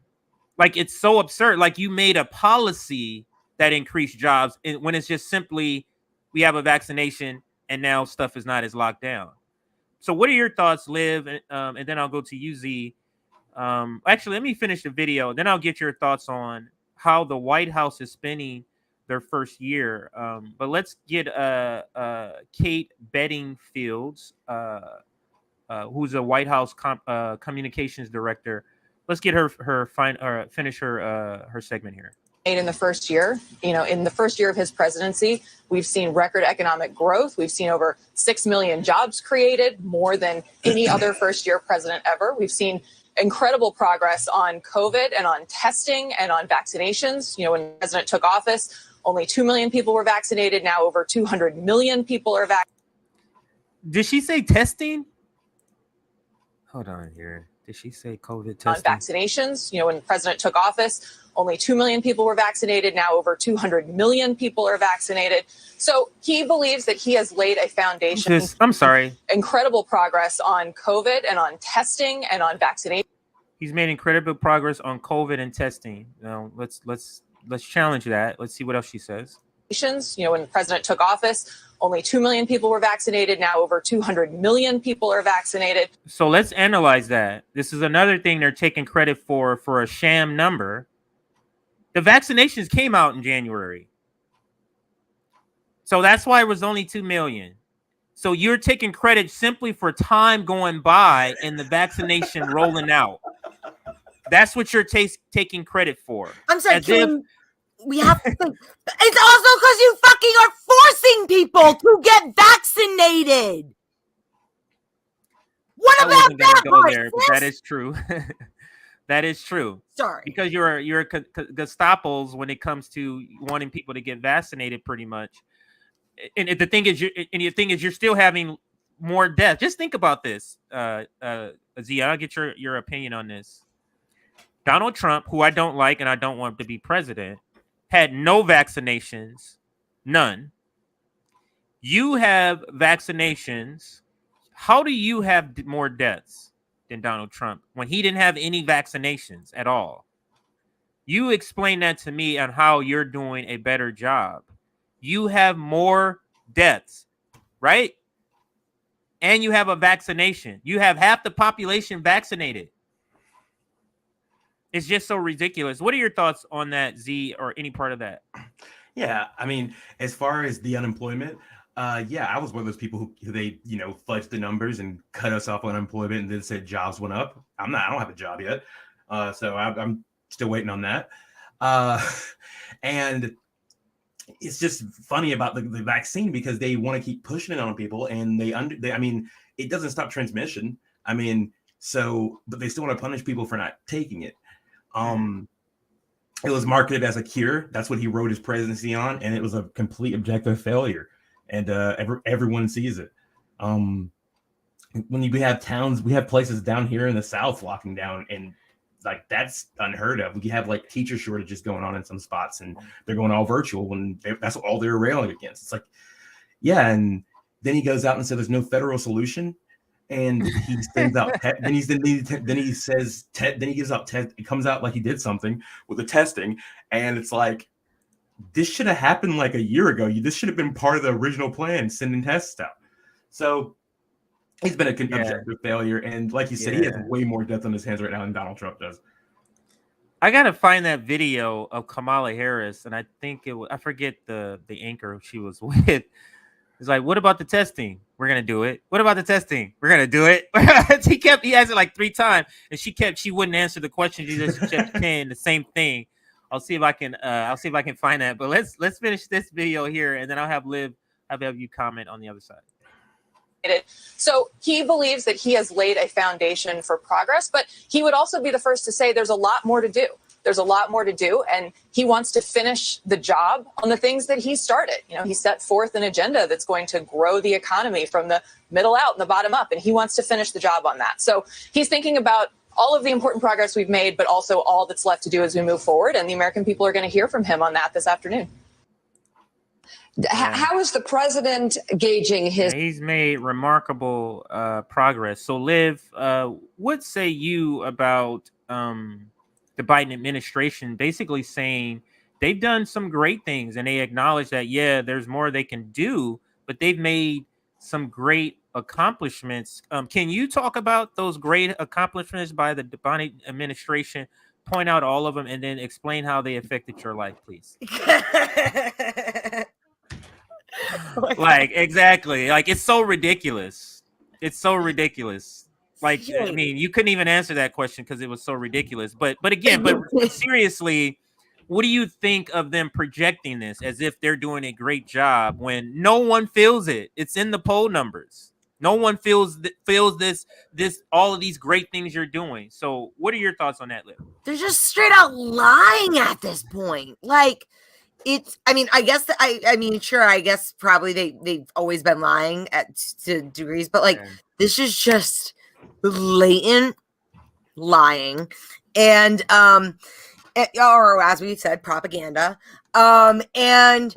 Like, it's so absurd. Like, you made a policy that increased jobs when it's just simply we have a vaccination and now stuff is not as locked down. So what are your thoughts, Liv? And then I'll go to you, Z. Actually, let me finish the video. Then I'll get your thoughts on how the White House is spending their first year. But let's get Kate Bedingfield, who's a White House communications director. Let's get her finish her segment here. In the first year, in the first year of his presidency, we've seen record economic growth. We've seen over 6 million jobs created, more than any other first-year president ever. We've seen incredible progress on COVID and on testing and on vaccinations. When the president took office, only 2 million people were vaccinated. Now over 200 million people are vaccinated. Did she say testing? Hold on here. Did she say COVID testing? On vaccinations, when the president took office, only 2 million people were vaccinated. Now over 200 million people are vaccinated. So he believes that he has laid a foundation. I'm sorry. Incredible progress on COVID and on testing and on vaccination. He's made incredible progress on COVID and testing. Now let's challenge that. Let's see what else she says. When the president took office, only 2 million people were vaccinated. Now over 200 million people are vaccinated. So let's analyze that. This is another thing they're taking credit for a sham number. The vaccinations came out in January. So that's why it was only 2 million. So you're taking credit simply for time going by and the vaccination rolling out. That's what you're taking credit for. I'm sorry, we have to think. It's also because you fucking are forcing people to get vaccinated. What about that part? There, but that is true. That is true. Sorry. Because you're Gestapos when it comes to wanting people to get vaccinated, pretty much. and the thing is, you're still having more death. Just think about this, Zia. I'll get your opinion on this. Donald Trump, who I don't like and I don't want to be president, had no vaccinations, none. You have vaccinations. How do you have more deaths than Donald Trump when he didn't have any vaccinations at all? You explain that to me on how you're doing a better job. You have more deaths, right? And you have a vaccination. You have half the population vaccinated. It's just so ridiculous. What are your thoughts on that, Z, or any part of that? Yeah, I mean, as far as the unemployment, yeah, I was one of those people who they, fudged the numbers and cut us off on unemployment and then said jobs went up. I don't have a job yet. So I'm still waiting on that. And it's just funny about the vaccine because they want to keep pushing it on people and I mean, it doesn't stop transmission. I mean, but they still want to punish people for not taking it. It was marketed as a cure. That's what he wrote his presidency on. And it was a complete objective failure. And everyone sees it. When we have places down here in the South locking down, and like that's unheard of. We have like teacher shortages going on in some spots, and they're going all virtual when that's all they're railing against. It's like, yeah, and then he goes out and says there's no federal solution, and he sends out then he gives out test. It comes out like he did something with the testing, and it's like, this should have happened like a year ago. This should have been part of the original plan, sending tests out. So he's been a objective failure. And like you said, he has way more death on his hands right now than Donald Trump does. I got to find that video of Kamala Harris. And I think I forget the anchor she was with. It's like, what about the testing? We're going to do it. What about the testing? We're going to do it. He asked it like 3 times and she wouldn't answer the question. She just kept saying the same thing. I'll see if I can find that. But let's finish this video here, and then I'll have you comment on the other side. So he believes that he has laid a foundation for progress, but he would also be the first to say there's a lot more to do. There's a lot more to do, and he wants to finish the job on the things that he started. He set forth an agenda that's going to grow the economy from the middle out and the bottom up, and he wants to finish the job on that. So he's thinking about all of the important progress we've made, but also all that's left to do as we move forward. And the American people are going to hear from him on that this afternoon. How is the president gauging his? He's made remarkable progress. So, Liv, what say you about the Biden administration basically saying they've done some great things and they acknowledge that, yeah, there's more they can do, but they've made some great accomplishments. Can you talk about those great accomplishments by the Biden administration? Point out all of them and then explain how they affected your life, please. Like, exactly. Like, it's so ridiculous. It's so ridiculous. Like, I mean, you couldn't even answer that question because it was so ridiculous. But seriously, what do you think of them projecting this as if they're doing a great job when no one feels it? It's in the poll numbers. No one feels this all of these great things you're doing. So what are your thoughts on that, Liv? They're just straight out lying at this point. Like, I guess probably they've always been lying to degrees, but like this is just blatant lying and or as we said, propaganda. And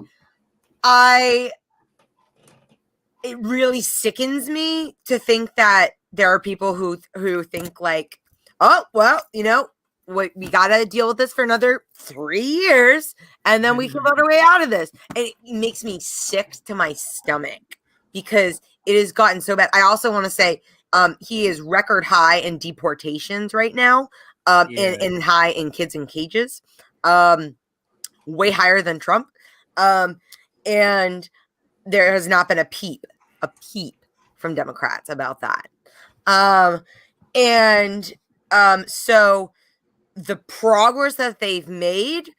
it really sickens me to think that there are people who think like, oh, well, we got to deal with this for another 3 years and then we can vote our way out of this. And it makes me sick to my stomach because it has gotten so bad. I also want to say he is record high in deportations right now, and high in kids in cages, way higher than Trump. And there has not been a peep from Democrats about that. So the progress that they've made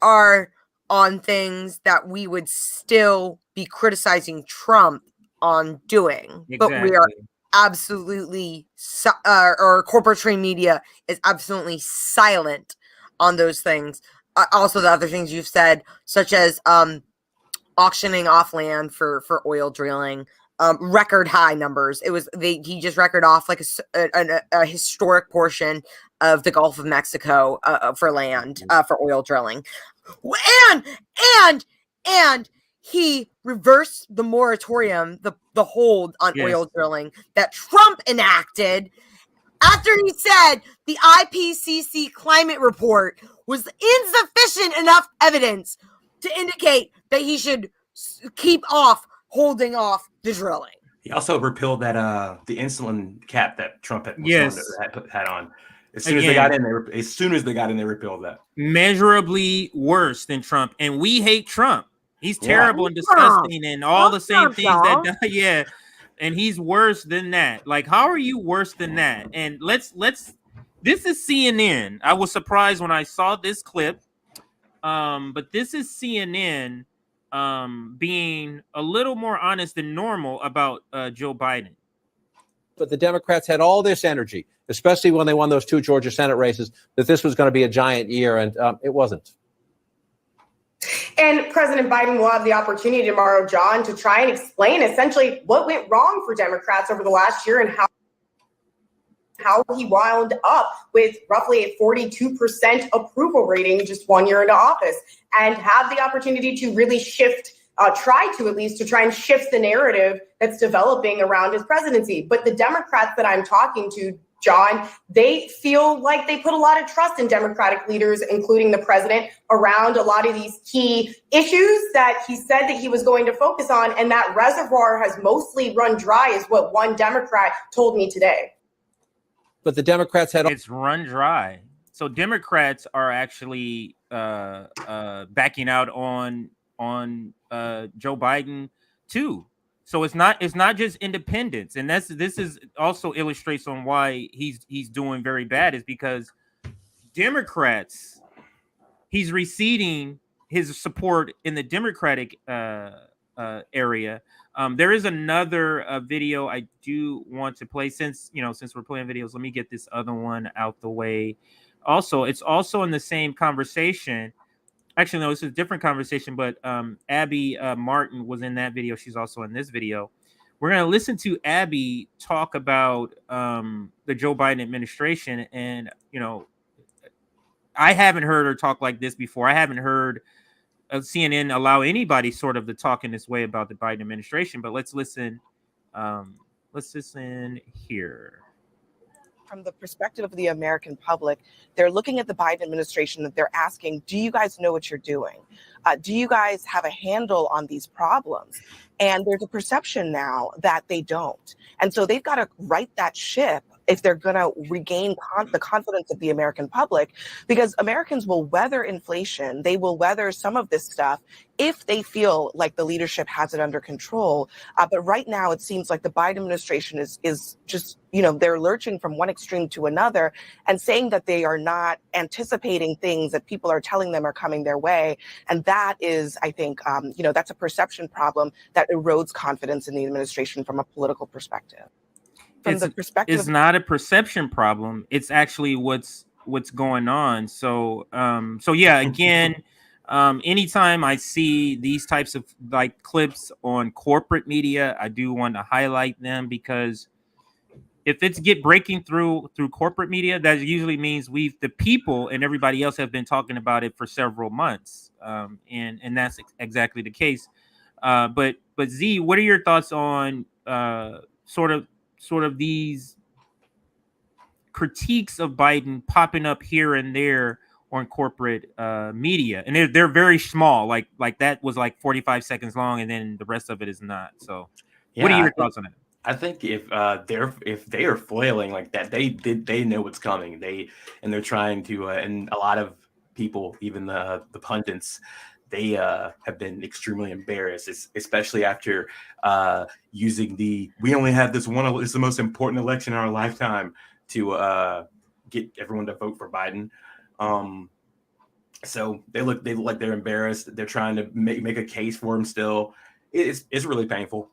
are on things that we would still be criticizing Trump on doing. Exactly. But we are absolutely, or corporate trained media is absolutely silent on those things. Also, the other things you've said, such as auctioning off land for oil drilling. Record high numbers. He just record off like a historic portion of the Gulf of Mexico for land for oil drilling, and he reversed the moratorium, the hold on oil drilling that Trump enacted after he said the IPCC climate report was insufficient enough evidence to indicate that he should holding off the drilling. He also repealed that the insulin cap that Trump had on. As soon as they got in, they repealed that. Measurably worse than Trump, and we hate Trump. He's terrible and disgusting, and all the same things that. Yeah, and he's worse than that. Like, how are you worse than that? And let's. This is CNN. I was surprised when I saw this clip, but this is CNN. Being a little more honest than normal about Joe Biden. But the Democrats had all this energy, especially when they won those 2 Georgia Senate races, that this was going to be a giant year, and it wasn't. And President Biden will have the opportunity tomorrow, John, to try and explain essentially what went wrong for Democrats over the last year and how he wound up with roughly a 42% approval rating just 1 year into office, and have the opportunity to really try and shift the narrative that's developing around his presidency. But the Democrats that I'm talking to, John, they feel like they put a lot of trust in Democratic leaders, including the president, around a lot of these key issues that he said that he was going to focus on. And that reservoir has mostly run dry, is what one Democrat told me today. But the Democrats had... It's run dry. So Democrats are actually backing out on Joe Biden too. So it's not just independents, and this is also illustrates on why he's doing very bad, is because Democrats, he's receding his support in the Democratic area. There is another video I do want to play, since we're playing videos. Let me get this other one out the way. Also, it's also in the same conversation. Actually, no, this is a different conversation, but Abby Martin was in that video. She's also in this video. We're going to listen to Abby talk about the Joe Biden administration. And, I haven't heard her talk like this before. I haven't heard CNN allow anybody sort of to talk in this way about the Biden administration. But let's listen. Let's listen here. From the perspective of the American public, they're looking at the Biden administration and they're asking, do you guys know what you're doing? Do you guys have a handle on these problems? And there's a perception now that they don't. And so they've got to right that ship if they're going to regain the confidence of the American public, because Americans will weather inflation. They will weather some of this stuff if they feel like the leadership has it under control. But right now, it seems like the Biden administration is just, they're lurching from one extreme to another and saying that they are not anticipating things that people are telling them are coming their way. And that is, I think, that's a perception problem that erodes confidence in the administration from a political perspective. It's not a perception problem. It's actually what's going on. So yeah, again, anytime I see these types of clips on corporate media, I do want to highlight them, because if it's breaking through corporate media, that usually means the people and everybody else have been talking about it for several months. And that's exactly the case. But Z, what are your thoughts on sort of these critiques of Biden popping up here and there on corporate media? And they're very small, like that was 45 seconds long, and then the rest of it is not. So what are your thoughts on it? I think if they are foiling like that, they know what's coming. They're trying to, and a lot of people, even the pundits, they have been extremely embarrassed, especially after using we only have this one. It's the most important election in our lifetime to get everyone to vote for Biden. So they look like they're embarrassed. They're trying to make a case for him still. It's really painful.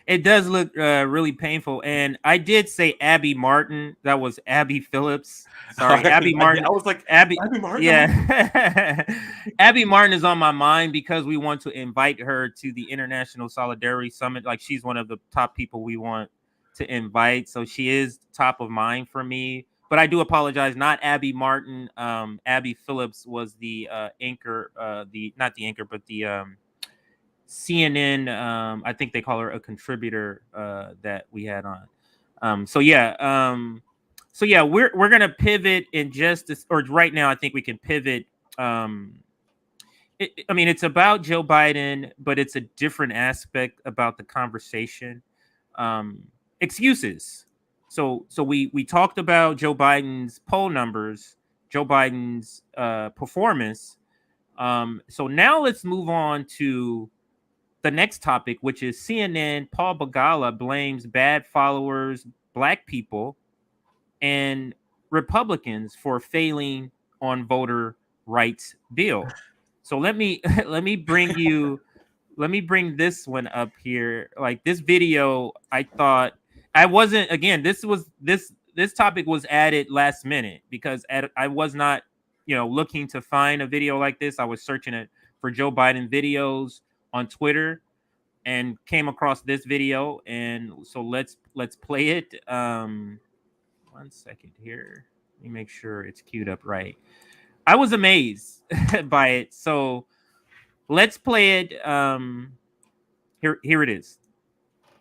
It does look really painful. And I did say Abby Martin. That was Abby Phillips. Sorry, Abby Martin. I was like, Abby Martin. Yeah. Abby Martin is on my mind because we want to invite her to the International Solidarity Summit. Like, she's one of the top people we want to invite. So she is top of mind for me. But I do apologize, not Abby Martin. Abby Phillips was the anchor, not the anchor, but the CNN. I think they call her a contributor that we had on. So yeah, we're gonna pivot in just this, or right now I think we can pivot. I mean, it's about Joe Biden, but it's a different aspect about the conversation. Excuses. So we talked about Joe Biden's poll numbers, Joe Biden's performance. So now let's move on to the next topic, which is CNN. Paul Begala blames bad followers, Black people, and Republicans for failing on voter rights bill. So let me bring this one up here. Like, this video, I thought I wasn't, again, this topic was added last minute because I was not, looking to find a video like this. I was searching it for Joe Biden videos on Twitter and came across this video. And so let's play it. 1 second here. Let me make sure it's queued up right. I was amazed by it. So let's play it. Here it is.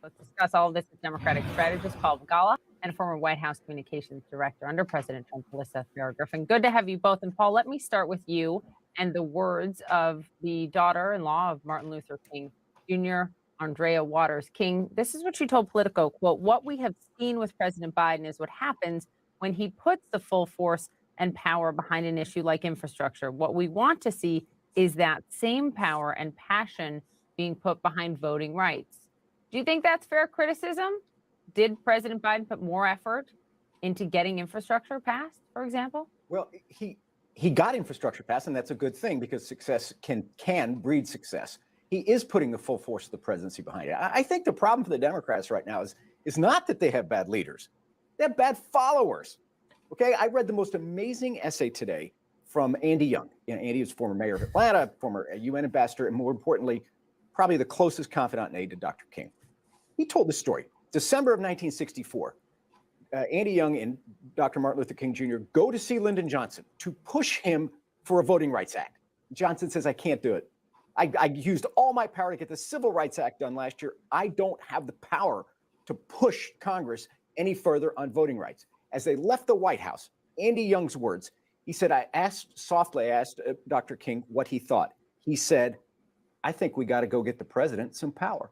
Let's discuss all of this with Democratic strategist Paul Begala and former White House communications director under President Trump, Melissa Farrah-Griffin. Good to have you both. And Paul, let me start with you and the words of the daughter-in-law of Martin Luther King Jr., Andrea Waters King. This is what she told Politico, quote, "What we have seen with President Biden is what happens when he puts the full force and power behind an issue like infrastructure. What we want to see is that same power and passion being put behind voting rights." Do you think that's fair criticism? Did President Biden put more effort into getting infrastructure passed, for example? Well, he got infrastructure passed, and that's a good thing because success can breed success. He is putting the full force of the presidency behind it. I think the problem for the Democrats right now is not that they have bad leaders. They have bad followers. Okay, I read the most amazing essay today from Andy Young. Andy is former mayor of Atlanta, former UN ambassador, and more importantly, probably the closest confidant and aide to Dr. King. He told this story. December of 1964, Andy Young and Dr. Martin Luther King Jr. go to see Lyndon Johnson to push him for a Voting Rights Act. Johnson says, "I can't do it. I used all my power to get the Civil Rights Act done last year. I don't have the power to push Congress any further on voting rights." As they left the White House, Andy Young's words, he said, I asked Dr. King what he thought. He said, "I think we got to go get the president some power."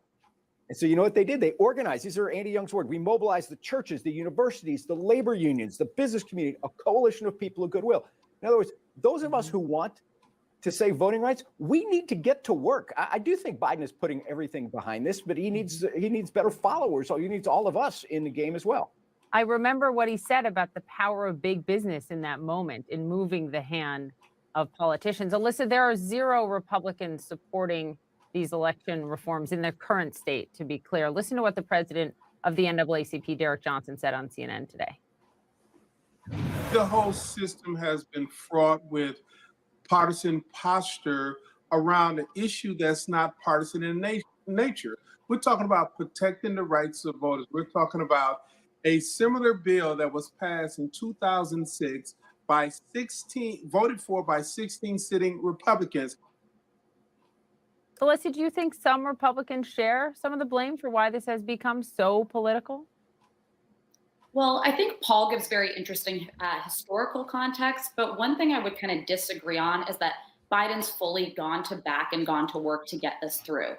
And so you know what they did? They organized. These are Andy Young's words. "We mobilized the churches, the universities, the labor unions, the business community, a coalition of people of goodwill." In other words, those of us who want to save voting rights, we need to get to work. I do think Biden is putting everything behind this, but he needs better followers. So he needs all of us in the game as well. I remember what he said about the power of big business in that moment in moving the hand of politicians. Alyssa, there are 0 Republicans supporting these election reforms in their current state, to be clear. Listen to what the president of the NAACP, Derek Johnson, said on CNN today. The whole system has been fraught with partisan posture around an issue that's not partisan in nature. We're talking about protecting the rights of voters. We're talking about a similar bill that was passed in 2006 voted for by 16 sitting Republicans. Alyssa, do you think some Republicans share some of the blame for why this has become so political? Well, I think Paul gives very interesting historical context, but one thing I would kind of disagree on is that Biden's fully gone to work to get this through.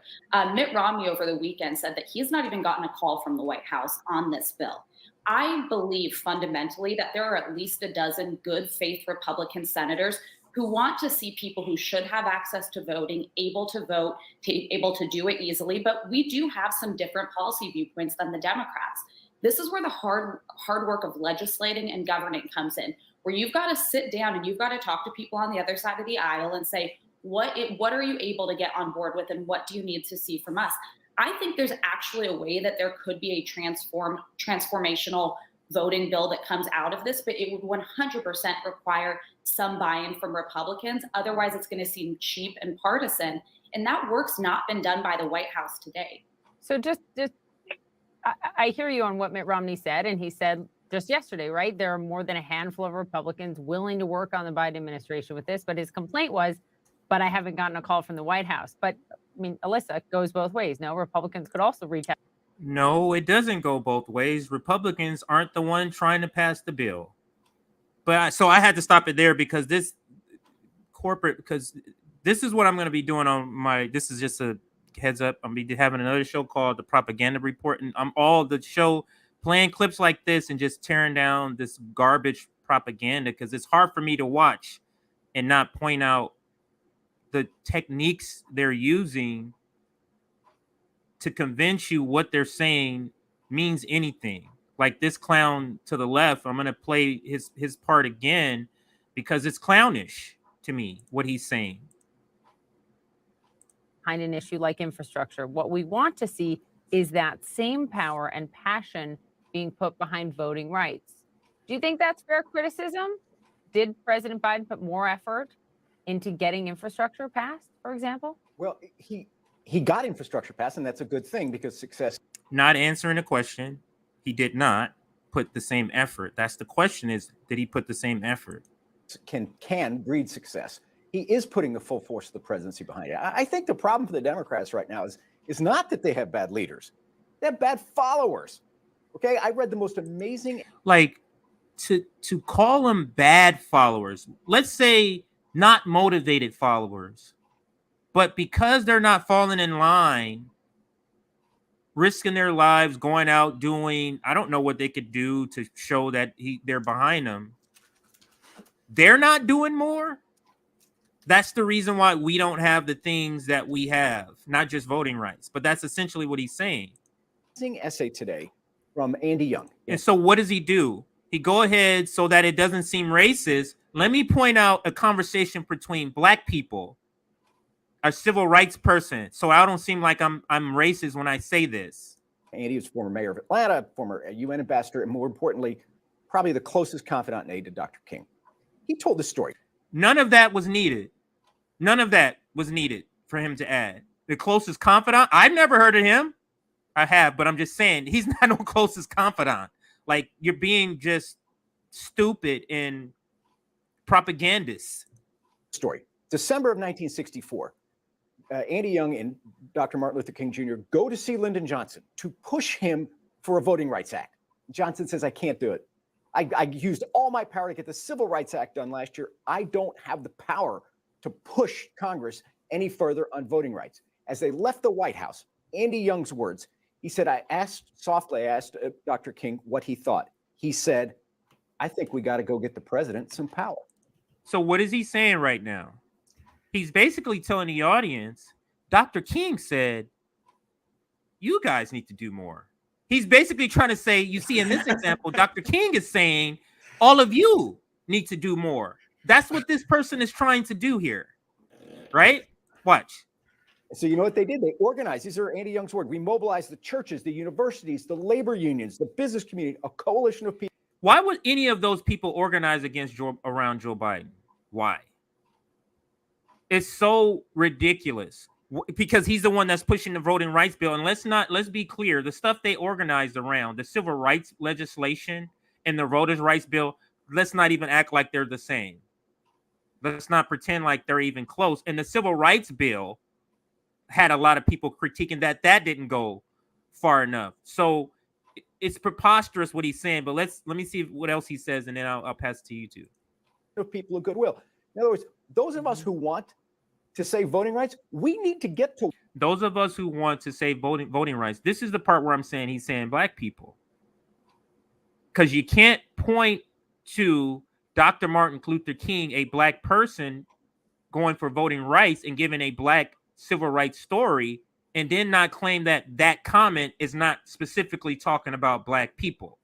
Mitt Romney over the weekend said that he's not even gotten a call from the White House on this bill. I believe fundamentally that there are at least a dozen good faith Republican senators who want to see people who should have access to voting, able to vote, able to do it easily. But we do have some different policy viewpoints than the Democrats. This is where the hard work of legislating and governing comes in, where you've got to sit down and you've got to talk to people on the other side of the aisle and say, what are you able to get on board with and what do you need to see from us? I think there's actually a way that there could be a transformational voting bill that comes out of this, but it would 100% require some buy-in from Republicans. Otherwise, it's going to seem cheap and partisan. And that work's not been done by the White House today. So I hear you on what Mitt Romney said, and he said just yesterday, right? There are more than a handful of Republicans willing to work on the Biden administration with this, but his complaint was, but I haven't gotten a call from the White House. But I mean, Alyssa, it goes both ways. No, Republicans could also reach out. No, it doesn't go both ways. Republicans aren't the one trying to pass the bill. So I had to stop it there because this is what I'm going to be doing on this is just a heads up. I'm going to be having another show called The Propaganda Report. And I'm all the show playing clips like this and just tearing down this garbage propaganda because it's hard for me to watch and not point out the techniques they're using to convince you what they're saying means anything. Like this clown to the left, I'm going to play his part again because it's clownish to me, what he's saying. Behind an issue like infrastructure, what we want to see is that same power and passion being put behind voting rights. Do you think that's fair criticism? Did President Biden put more effort into getting infrastructure passed, for example? Well, he got infrastructure passed, and that's a good thing because success. Not answering the question. He did not put the same effort. That's the question is, did he put the same effort? Can breed success. He is putting the full force of the presidency behind it. I think the problem for the Democrats right now is not that they have bad leaders. They have bad followers. Okay, I read the most amazing. Like to call them bad followers. Let's say not motivated followers. But because they're not falling in line, risking their lives, going out doing, I don't know what they could do to show that they're behind them. They're not doing more. That's the reason why we don't have the things that we have, not just voting rights, but that's essentially what he's saying. Amazing essay today from Andy Young. And so what does he do? He go ahead so that it doesn't seem racist. Let me point out a conversation between Black people, a civil rights person, so I don't seem like I'm racist when I say this. Andy is former mayor of Atlanta, former UN ambassador, and more importantly, probably the closest confidant and aide to Dr. King. He told the story. None of that was needed. None of that was needed for him to add. The closest confidant, I've never heard of him. I have, but I'm just saying he's not no closest confidant. Like, you're being just stupid and propagandist. Story. December of 1964. Andy Young and Dr. Martin Luther King Jr. go to see Lyndon Johnson to push him for a Voting Rights Act. Johnson says, I can't do it. I used all my power to get the Civil Rights Act done last year. I don't have the power to push Congress any further on voting rights. As they left the White House, Andy Young's words, he said, I asked Dr. King what he thought. He said, I think we got to go get the president some power. So what is he saying right now? He's basically telling the audience, Dr. King said, you guys need to do more. He's basically trying to say, you see, in this example, Dr. King is saying, all of you need to do more. That's what this person is trying to do here, right? Watch. So you know what they did? They organized. These are Andy Young's words. We mobilized the churches, the universities, the labor unions, the business community, a coalition of people. Why would any of those people organize around Joe Biden? Why? It's so ridiculous because he's the one that's pushing the voting rights bill. And let's be clear, the stuff they organized around the civil rights legislation and the voters' rights bill, let's not even act like they're the same. Let's not pretend like they're even close. And the civil rights bill had a lot of people critiquing that didn't go far enough. So it's preposterous what he's saying, but let me see what else he says, and then I'll pass it to you two. Of people of goodwill. In other words, those of us who want to say voting rights, we need to get to those of us who want to say voting rights. This is the part where I'm saying he's saying Black people, because you can't point to Dr. Martin Luther King, a Black person, going for voting rights and giving a Black civil rights story, and then not claim that comment is not specifically talking about Black people.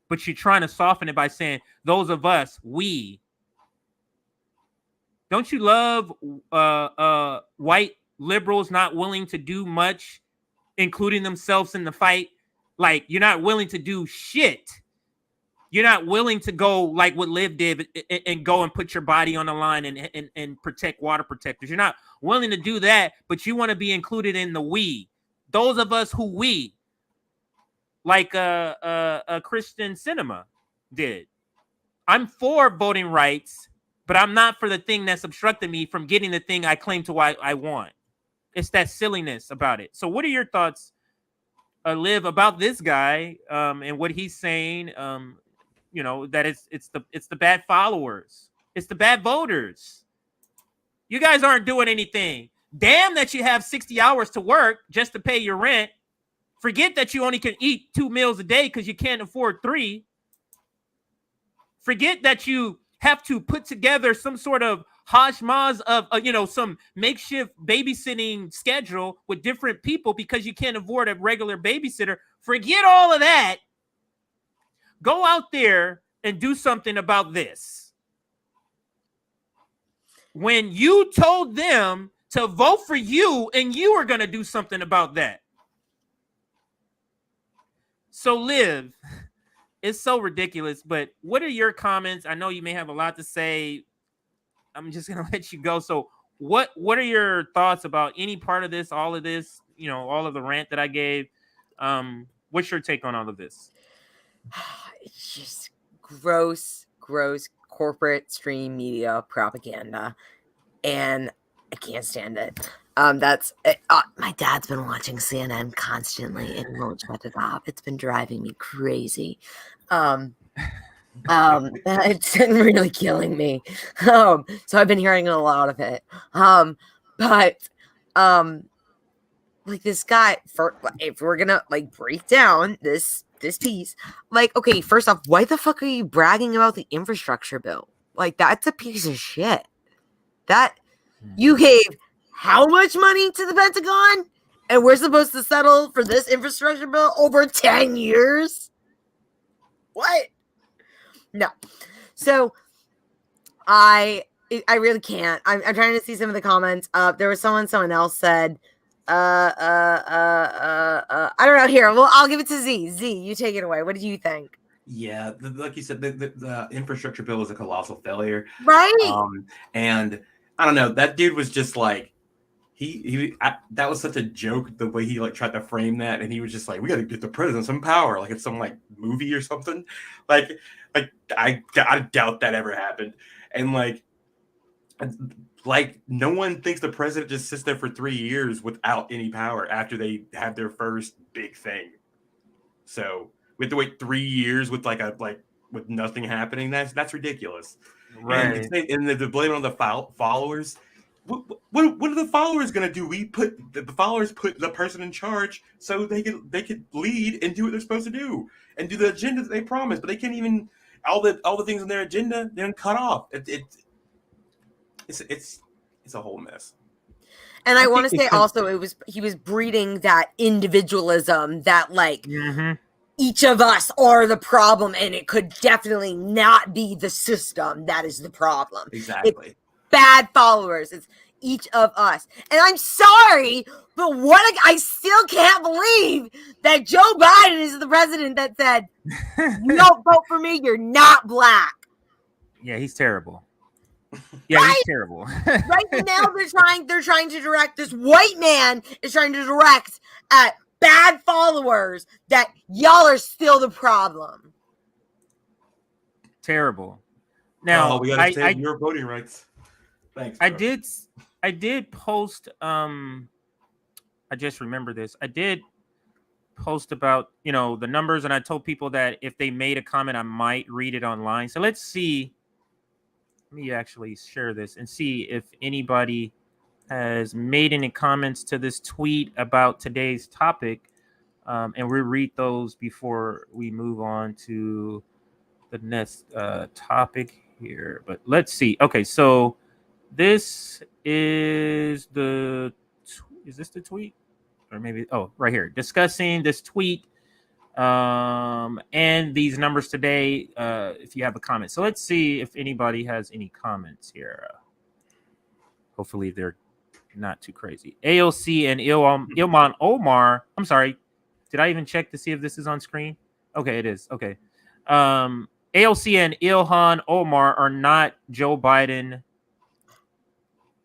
But you're trying to soften it by saying those of us, we. Don't you love white liberals not willing to do much, including themselves in the fight. Like, you're not willing to do shit. You're not willing to go like what Liv did and go and put your body on the line and protect water protectors. You're not willing to do that, but you want to be included in the we. Those of us who we, like Christian Cinema did. I'm for voting rights, but I'm not for the thing that's obstructing me from getting the thing I claim to I want. It's that silliness about it. So what are your thoughts, Liv, about this guy and what he's saying? You know, that it's the bad followers. It's the bad voters. You guys aren't doing anything. Damn that you have 60 hours to work just to pay your rent. Forget that you only can eat 2 meals a day because you can't afford 3. Forget that you have to put together some sort of hodgepodge of, some makeshift babysitting schedule with different people because you can't afford a regular babysitter. Forget all of that. Go out there and do something about this. When you told them to vote for you and you were going to do something about that. So, Liv, it's so ridiculous, but what are your comments? I know you may have a lot to say. I'm just going to let you go. So what are your thoughts about any part of this, all of this, all of the rant that I gave? What's your take on all of this? It's just gross corporate stream media propaganda. And I can't stand it. That's it. My dad's been watching CNN constantly and won't shut it off. It's been driving me crazy. It's been really killing me. So I've been hearing a lot of it. Like this guy, if we're gonna like break down this piece, like, okay, first off, why the fuck are you bragging about the infrastructure bill? Like, that's a piece of shit. That you gave how much money to the Pentagon, and we're supposed to settle for this infrastructure bill over 10 years? What? No. So I really can't. I'm trying to see some of the comments. There was someone else said, I don't know. Here, well, I'll give it to Z. Z, you take it away. What do you think? Yeah, like you said, the infrastructure bill was a colossal failure, right? And I don't know. That dude was just like, that was such a joke the way he like tried to frame that, and he was just like, we got to get the president some power, like it's some like movie or something. Like I doubt that ever happened, and like no one thinks the president just sits there for 3 years without any power after they have their first big thing. So we have to wait 3 years with with nothing happening. That's ridiculous. Right. And the blame on the followers. What are the followers gonna do? The followers put the person in charge so they could lead and do what they're supposed to do and do the agenda that they promised, but they can't even all the things on their agenda they're cut off. It's a whole mess. And I want to say also he was breeding that individualism that like each of us are the problem, and it could definitely not be the system that is the problem. Exactly. It's bad followers. It's each of us. And I'm sorry, but I still can't believe that Joe Biden is the president that said, you don't vote for me, you're not black. Yeah, he's terrible. Yeah, right? He's terrible. Right now they're trying to direct, this white man is trying to direct at bad followers that y'all are still the problem. Terrible. Now we gotta save your voting rights. Thanks. Bro. I did post I just remember this. I did post about the numbers, and I told people that if they made a comment I might read it online. So let's see. Let me actually share this and see if anybody has made any comments to this tweet about today's topic. And we'll read those before we move on to the next topic here. But let's see. Okay, so this is is this the tweet? Or maybe, right here. Discussing this tweet and these numbers today, if you have a comment. So let's see if anybody has any comments here. Hopefully they're not too crazy. AOC and Ilhan Omar. I'm sorry. Did I even check to see if this is on screen? Okay, it is. Okay. AOC and Ilhan Omar are not Joe Biden.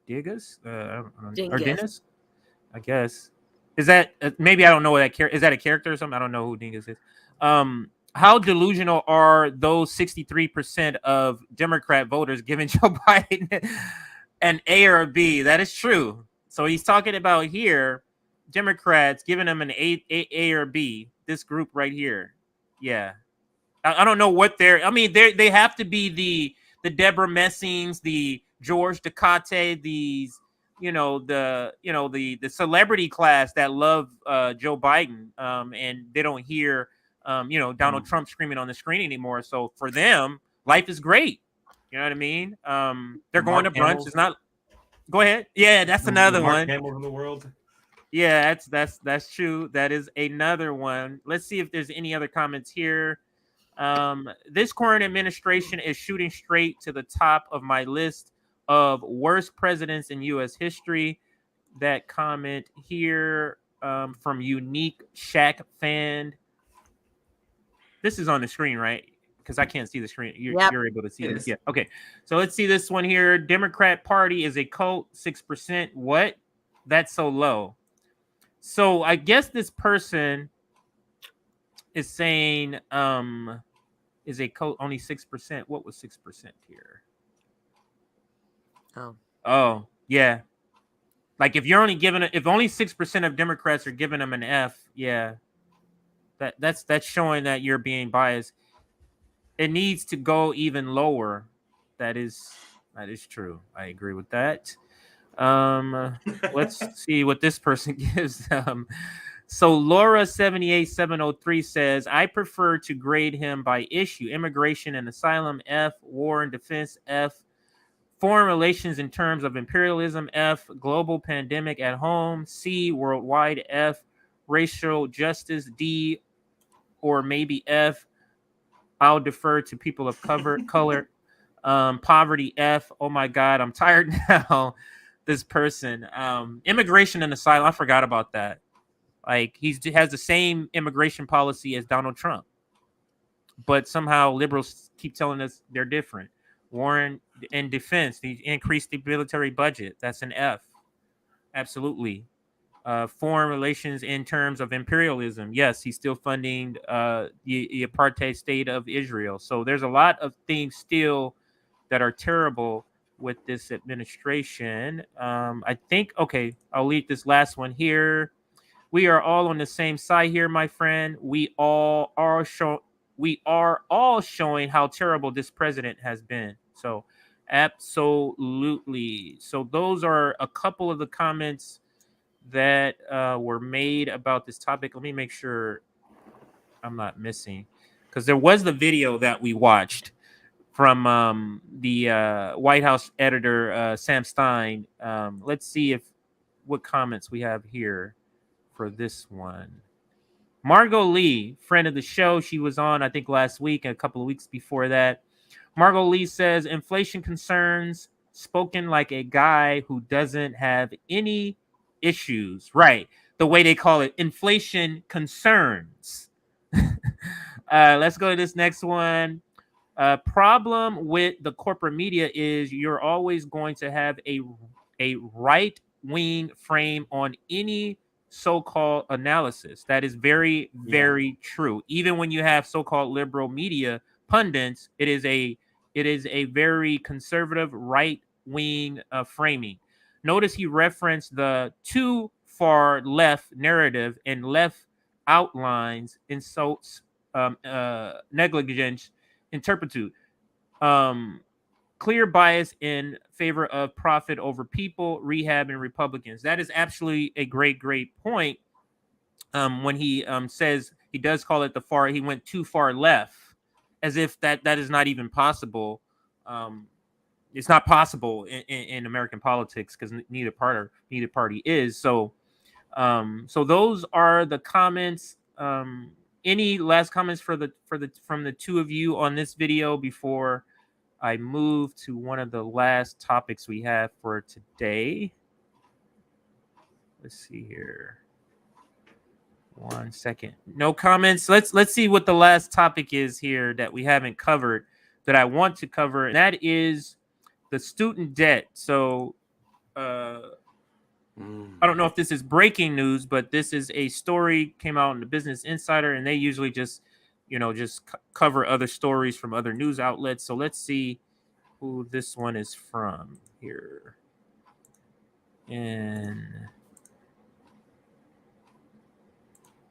Digas? Or Dennis? I guess. Is that maybe I don't know what that character is. That a character or something? I don't know who Dingus is. How delusional are those 63% of Democrat voters giving Joe Biden an A or a B? That is true. So he's talking about here, Democrats giving him an A or B. This group right here. Yeah. I don't know what they're. I mean, they have to be the Deborah Messings, the George Takate, these the celebrity class that love Joe Biden, and they don't hear Donald Trump screaming on the screen anymore. So for them, life is great. You know what I mean? They're going to brunch. It's not. Go ahead. Yeah, that's another one. Hamill in the world. Yeah, that's true. That is another one. Let's see if there's any other comments here. This current administration is shooting straight to the top of my list of worst presidents in U.S. history. That comment here from Unique Shack Fan. This is on the screen, right? Because I can't see the screen. You're able to see this. Yeah. Okay. So let's see this one here. Democrat Party is a cult, 6%. What? That's so low. So I guess this person is saying is a cult only 6%. What was 6% here? Oh, yeah. Like if you're only giving if only 6% of Democrats are giving them an F, yeah. That's showing that you're being biased. It needs to go even lower. That is true. I agree with that. Let's see what this person gives. So Laura 78703 says, I prefer to grade him by issue. Immigration and asylum, F. War and defense, F. Foreign relations in terms of imperialism, F. Global pandemic at home, C. Worldwide, F. Racial justice, D. Or maybe F. I'll defer to people of color. Poverty, F. Oh my God, I'm tired now. This person. Immigration and asylum, I forgot about that. Like he has the same immigration policy as Donald Trump, but somehow liberals keep telling us they're different. War and defense, the increased the military budget, that's an F. Absolutely. Foreign relations in terms of imperialism, yes, he's still funding the apartheid state of Israel. So there's a lot of things still that are terrible with this administration. I think, okay, I'll leave this last one here. We are all on the same side here, my friend. We are all showing how terrible this president has been. So absolutely. So those are a couple of the comments that were made about this topic. Let me make sure I'm not missing, because there was the video that we watched from the White House editor Sam Stein. Let's see what comments we have here for this one. Margot Lee, friend of the show, she was on I think last week and a couple of weeks before that. Margot Lee says inflation concerns, spoken like a guy who doesn't have any issues. Right, the way they call it, inflation concerns. Let's go to this next one. Problem with the corporate media is you're always going to have a right wing frame on any so-called analysis. That is very, very true. Even when you have so-called liberal media pundits, it is a very conservative right wing framing. Notice he referenced the too far left narrative and left outlines insults, negligence, and turpitude. Clear bias in favor of profit over people, rehab, and Republicans. That is absolutely a great point. When he says he does call it he went too far left, as if that is not even possible. It's not possible in American politics because neither party is. So those are the comments. Any last comments from the two of you on this video before I move to one of the last topics we have for today? Let's see here. 1 second. No comments. Let's see what the last topic is here that we haven't covered that I want to cover, and that is the student debt. So I don't know if this is breaking news, but this is a story came out in the Business Insider, and they usually just cover other stories from other news outlets. So let's see who this one is from here. And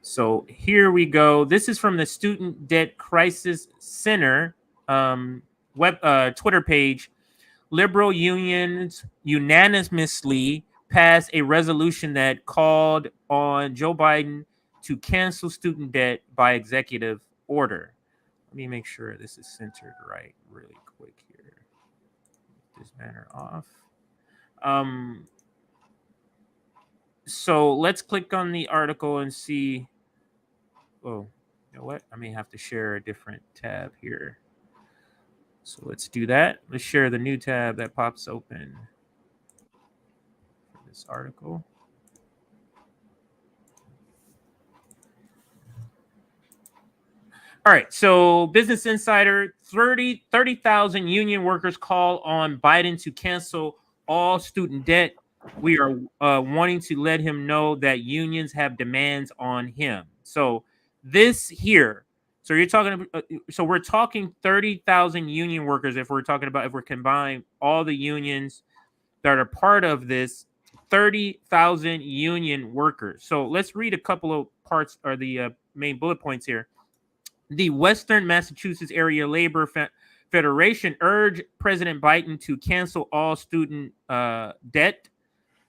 so here we go. This is from the Student Debt Crisis Center Twitter page. Liberal unions unanimously passed a resolution that called on Joe Biden to cancel student debt by executive order. Let me make sure this is centered right really quick here. Get this banner off. So let's click on the article and see. Oh, you know what? I may have to share a different tab here. So let's do that. Let's share the new tab that pops open for this article. All right. So Business Insider, 30,000 union workers call on Biden to cancel all student debt. We are wanting to let him know that unions have demands on him. So this here. So you're talking. So we're talking 30,000 union workers. If we're combine all the unions that are part of this, 30,000 union workers. So let's read a couple of parts or the main bullet points here. The Western Massachusetts Area Labor Federation urged President Biden to cancel all student debt.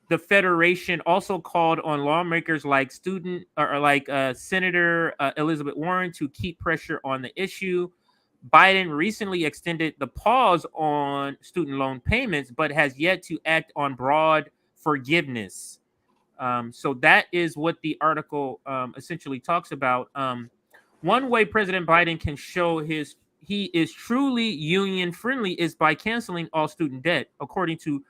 The federation also called on lawmakers like Senator Elizabeth Warren to keep pressure on the issue. Biden recently extended the pause on student loan payments, but has yet to act on broad forgiveness. So that is what the article essentially talks about. One way President Biden can show he is truly union friendly is by canceling all student debt, according to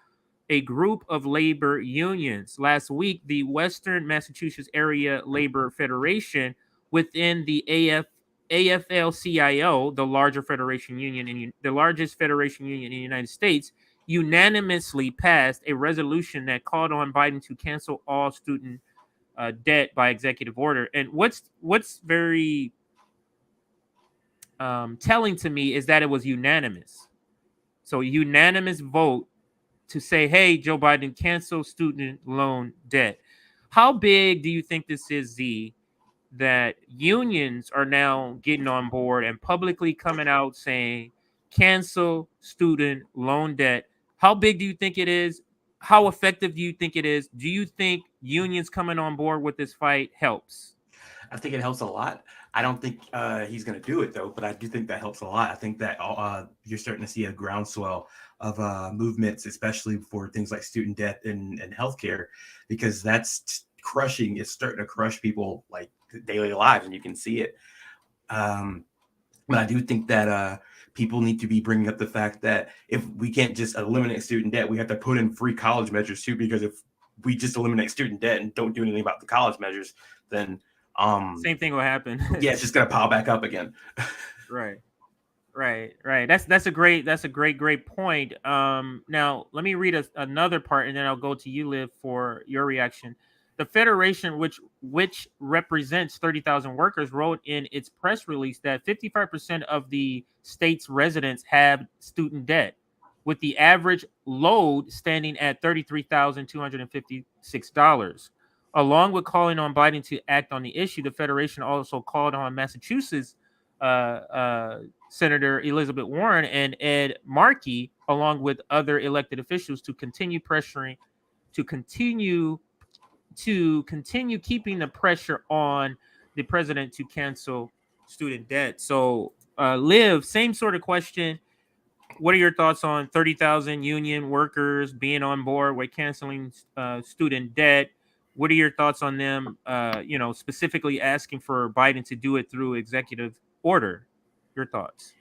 a group of labor unions. Last week, the Western Massachusetts Area Labor Federation within the AFL-CIO, the largest federation union in the United States, unanimously passed a resolution that called on Biden to cancel all student debt by executive order. And what's very telling to me is that it was unanimous. So a unanimous vote to say, hey, Joe Biden, cancel student loan debt. How big do you think this is, Z, that unions are now getting on board and publicly coming out saying, cancel student loan debt? How big do you think it is? How effective do you think it is? Do you think unions coming on board with this fight helps? I think it helps a lot. I don't think he's going to do it, though, but I do think that helps a lot. I think that you're starting to see a groundswell of movements, especially for things like student debt and healthcare, because that's crushing. It's starting to crush people like daily lives, and you can see it. But I do think that people need to be bringing up the fact that if we can't just eliminate student debt, we have to put in free college measures too, because if we just eliminate student debt and don't do anything about the college measures, then same thing will happen. Yeah, it's just gonna pile back up again. Right. That's a great point. Now let me read another part, and then I'll go to you, Liv, for your reaction. The federation, which represents 30,000 workers, wrote in its press release that 55% of the state's residents have student debt, with the average load standing at $33,256. Along with calling on Biden to act on the issue, the federation also called on Massachusetts Senator Elizabeth Warren and Ed Markey, along with other elected officials, to continue keeping the pressure on the president to cancel student debt. So, Liv, same sort of question. What are your thoughts on 30,000 union workers being on board with canceling student debt? What are your thoughts on them, specifically asking for Biden to do it through executive order? Your thoughts?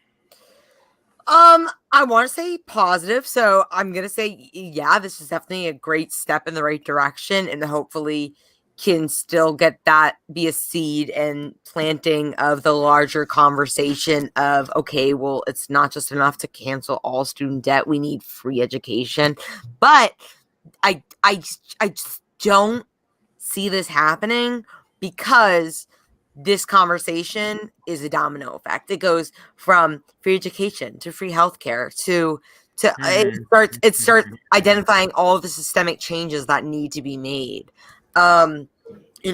I want to say positive, so I'm gonna say yeah, this is definitely a great step in the right direction, and hopefully can still get that be a seed and planting of the larger conversation of okay, well, it's not just enough to cancel all student debt. We need free education, but I just don't see this happening because this conversation is a domino effect. It goes from free education to free healthcare to it starts identifying all of the systemic changes that need to be made. And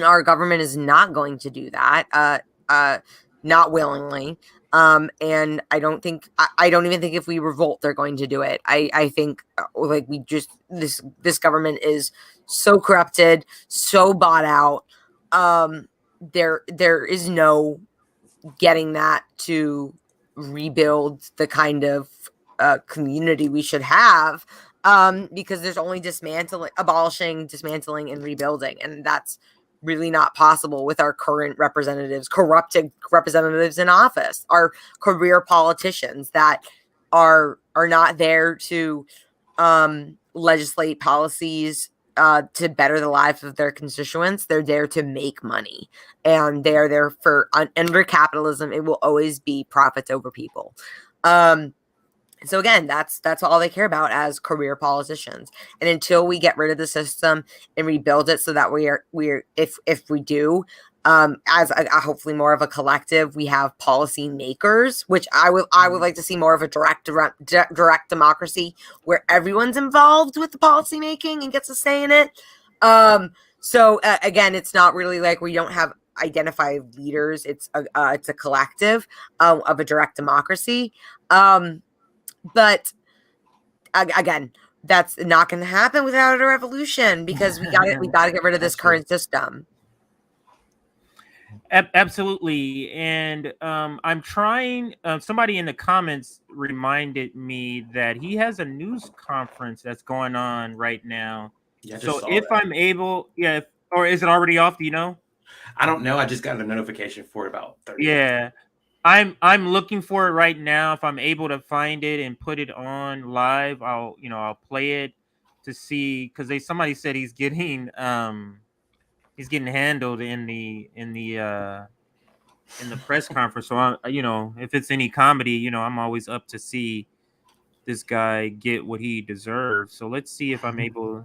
our government is not going to do that, not willingly. And I don't even think if we revolt, they're going to do it. I think like we just this government is so corrupted, so bought out. There is no getting that to rebuild the kind of community we should have, because there's only abolishing, dismantling, and rebuilding, and that's really not possible with our current corrupted representatives in office, our career politicians that are not there to legislate policies to better the lives of their constituents. They're there to make money, and they are there for under capitalism. It will always be profits over people. So again, that's all they care about as career politicians. And until we get rid of the system and rebuild it so that we're if we do, as hopefully more of a collective, we have policy makers, which I would like to see more of a direct democracy where everyone's involved with the policy making and gets a say in it. So again, it's not really like we don't have identified leaders. It's a collective of a direct democracy. But again, that's not going to happen without a revolution because we got to get rid of this current system. Absolutely. And I'm trying, somebody in the comments reminded me that he has a news conference that's going on right now. Yeah, so if I'm able, or is it already off? Do you know? I don't know. I just got a notification for it about 30 minutes. I'm looking for it right now. If I'm able to find it and put it on live, I'll play it to see, because somebody said he's getting handled in the press conference. So if it's any comedy, I'm always up to see this guy get what he deserves. So let's see if I'm able.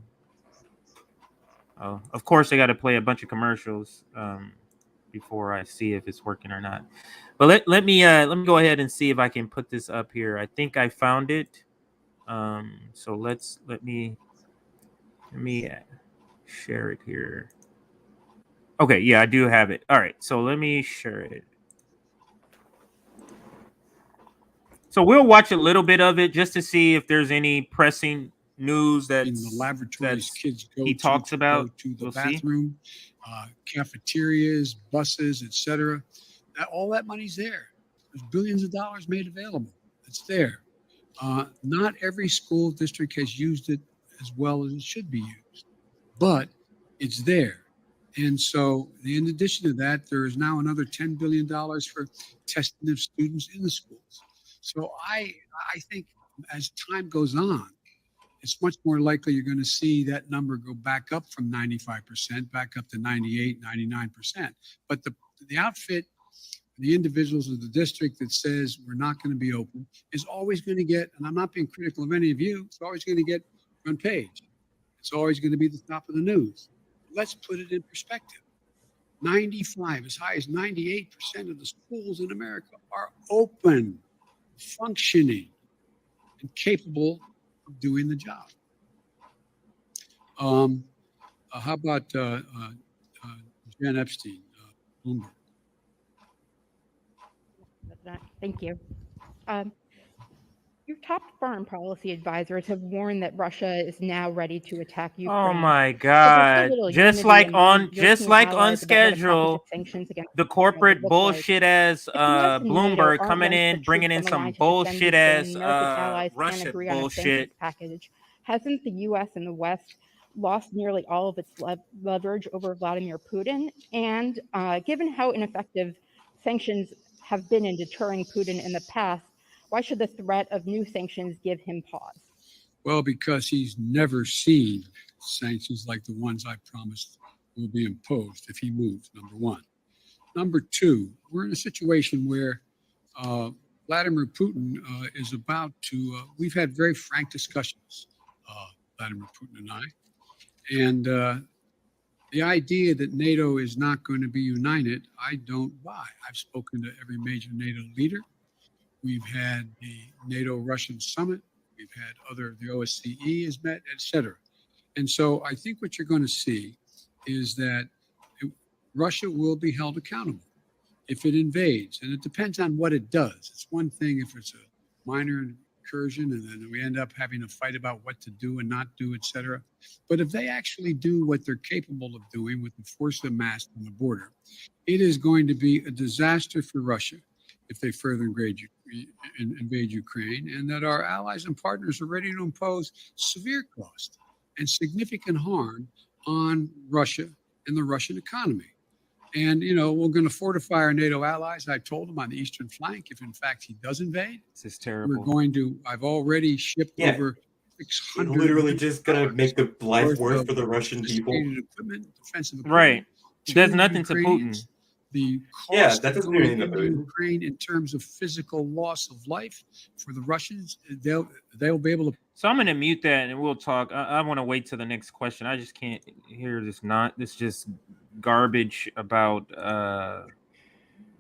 Oh, of course they got to play a bunch of commercials before I see if it's working or not. But let me go ahead and see if I can put this up here. I think I found it. So let me share it here. Okay, yeah, I do have it. All right, so let me share it. So we'll watch a little bit of it just to see if there's any pressing news that in the laboratories kids go he talks about. To the bathroom, cafeterias, buses, etc. All that money's there. There's billions of dollars made available. It's there. Not every school district has used it as well as it should be used, but it's there. And so, in addition to that, there is now another $10 billion for testing of students in the schools. So I think as time goes on, it's much more likely you're going to see that number go back up from 95%, back up to 98, 99%. But the outfit, the individuals of the district that says we're not going to be open is always going to get, and I'm not being critical of any of you, it's always going to get front page. It's always going to be the top of the news. Let's put it in perspective. 95, as high as 98% of the schools in America are open, functioning, and capable of doing the job. How about Jen Epstein, Bloomberg? Thank you. Your top foreign policy advisors have warned that Russia is now ready to attack Ukraine. Oh my God! Just like on schedule, the corporate bullshit ass Bloomberg coming in, bringing in some bullshit ass Russia bullshit. Hasn't the U.S. and the West lost nearly all of its leverage over Vladimir Putin? And given how ineffective sanctions have been in deterring Putin in the past, Why should the threat of new sanctions give him pause? Well, because he's never seen sanctions like the ones I promised will be imposed if he moves, number one. Number two, we're in a situation where Vladimir Putin is about to, we've had very frank discussions, Vladimir Putin and I. And the idea that NATO is not going to be united, I don't buy. I've spoken to every major NATO leader. We've had the NATO-Russian summit. We've had the OSCE has met, et cetera. And so I think what you're going to see is that Russia will be held accountable if it invades. And it depends on what it does. It's one thing if it's a minor incursion and then we end up having a fight about what to do and not do, et cetera. But if they actually do what they're capable of doing with the force of mass on the border, it is going to be a disaster for Russia if they further invade Ukraine, and that our allies and partners are ready to impose severe cost and significant harm on Russia and the Russian economy. And, we're going to fortify our NATO allies. I told them on the eastern flank, if in fact he does invade, this is terrible. I've already shipped over 600. Literally just going to make the life worse for the Russian people. Equipment, defensive equipment, right. It does nothing to Putin. The cost that doesn't going mean into Ukraine in terms of physical loss of life for the Russians, they'll be able to. So I'm going to mute that and we'll talk. I want to wait till the next question. I just can't hear this just garbage about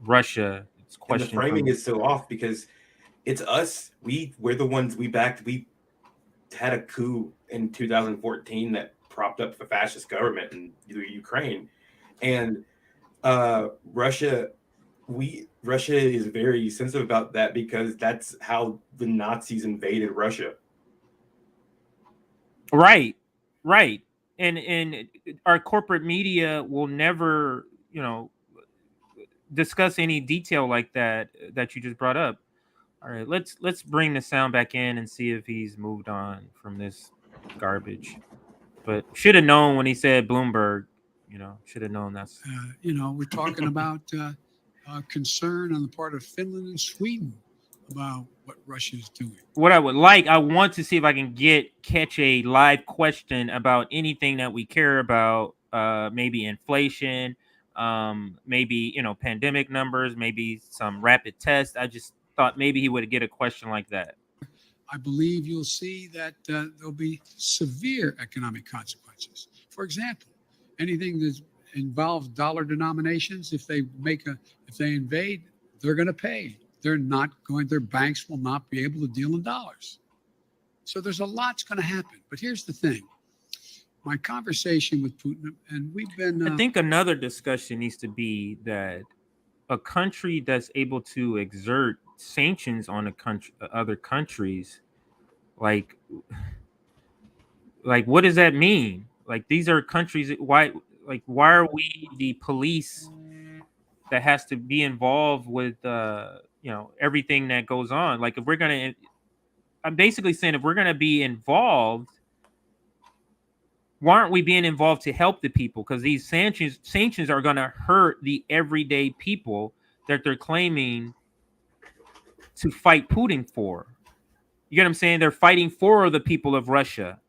Russia. It's question. And the framing is so off because it's us. We're the ones we backed. We had a coup in 2014 that propped up the fascist government in Ukraine, and Russia is very sensitive about that because that's how the Nazis invaded Russia. Right. And our corporate media will never, discuss any detail like that you just brought up. All right, let's bring the sound back in and see if he's moved on from this garbage. But should have known when he said Bloomberg. Should have known that's. We're talking about concern on the part of Finland and Sweden about what Russia is doing. What I want to see if I can catch a live question about anything that we care about. Maybe inflation, maybe pandemic numbers, maybe some rapid tests. I just thought maybe he would get a question like that. I believe you'll see that there'll be severe economic consequences. For example, anything that involves dollar denominations, if they invade, they're going to pay. Their banks will not be able to deal in dollars. So there's a lot's going to happen. But here's the thing. My conversation with Putin, and we've been... I think another discussion needs to be that a country that's able to exert sanctions on other countries, like what does that mean? Like, these are countries. Why are we the police that has to be involved with everything that goes on? Like, I'm basically saying if we're gonna be involved, why aren't we being involved to help the people? Because these sanctions are gonna hurt the everyday people that they're claiming to fight Putin for. You get what I'm saying? They're fighting for the people of Russia.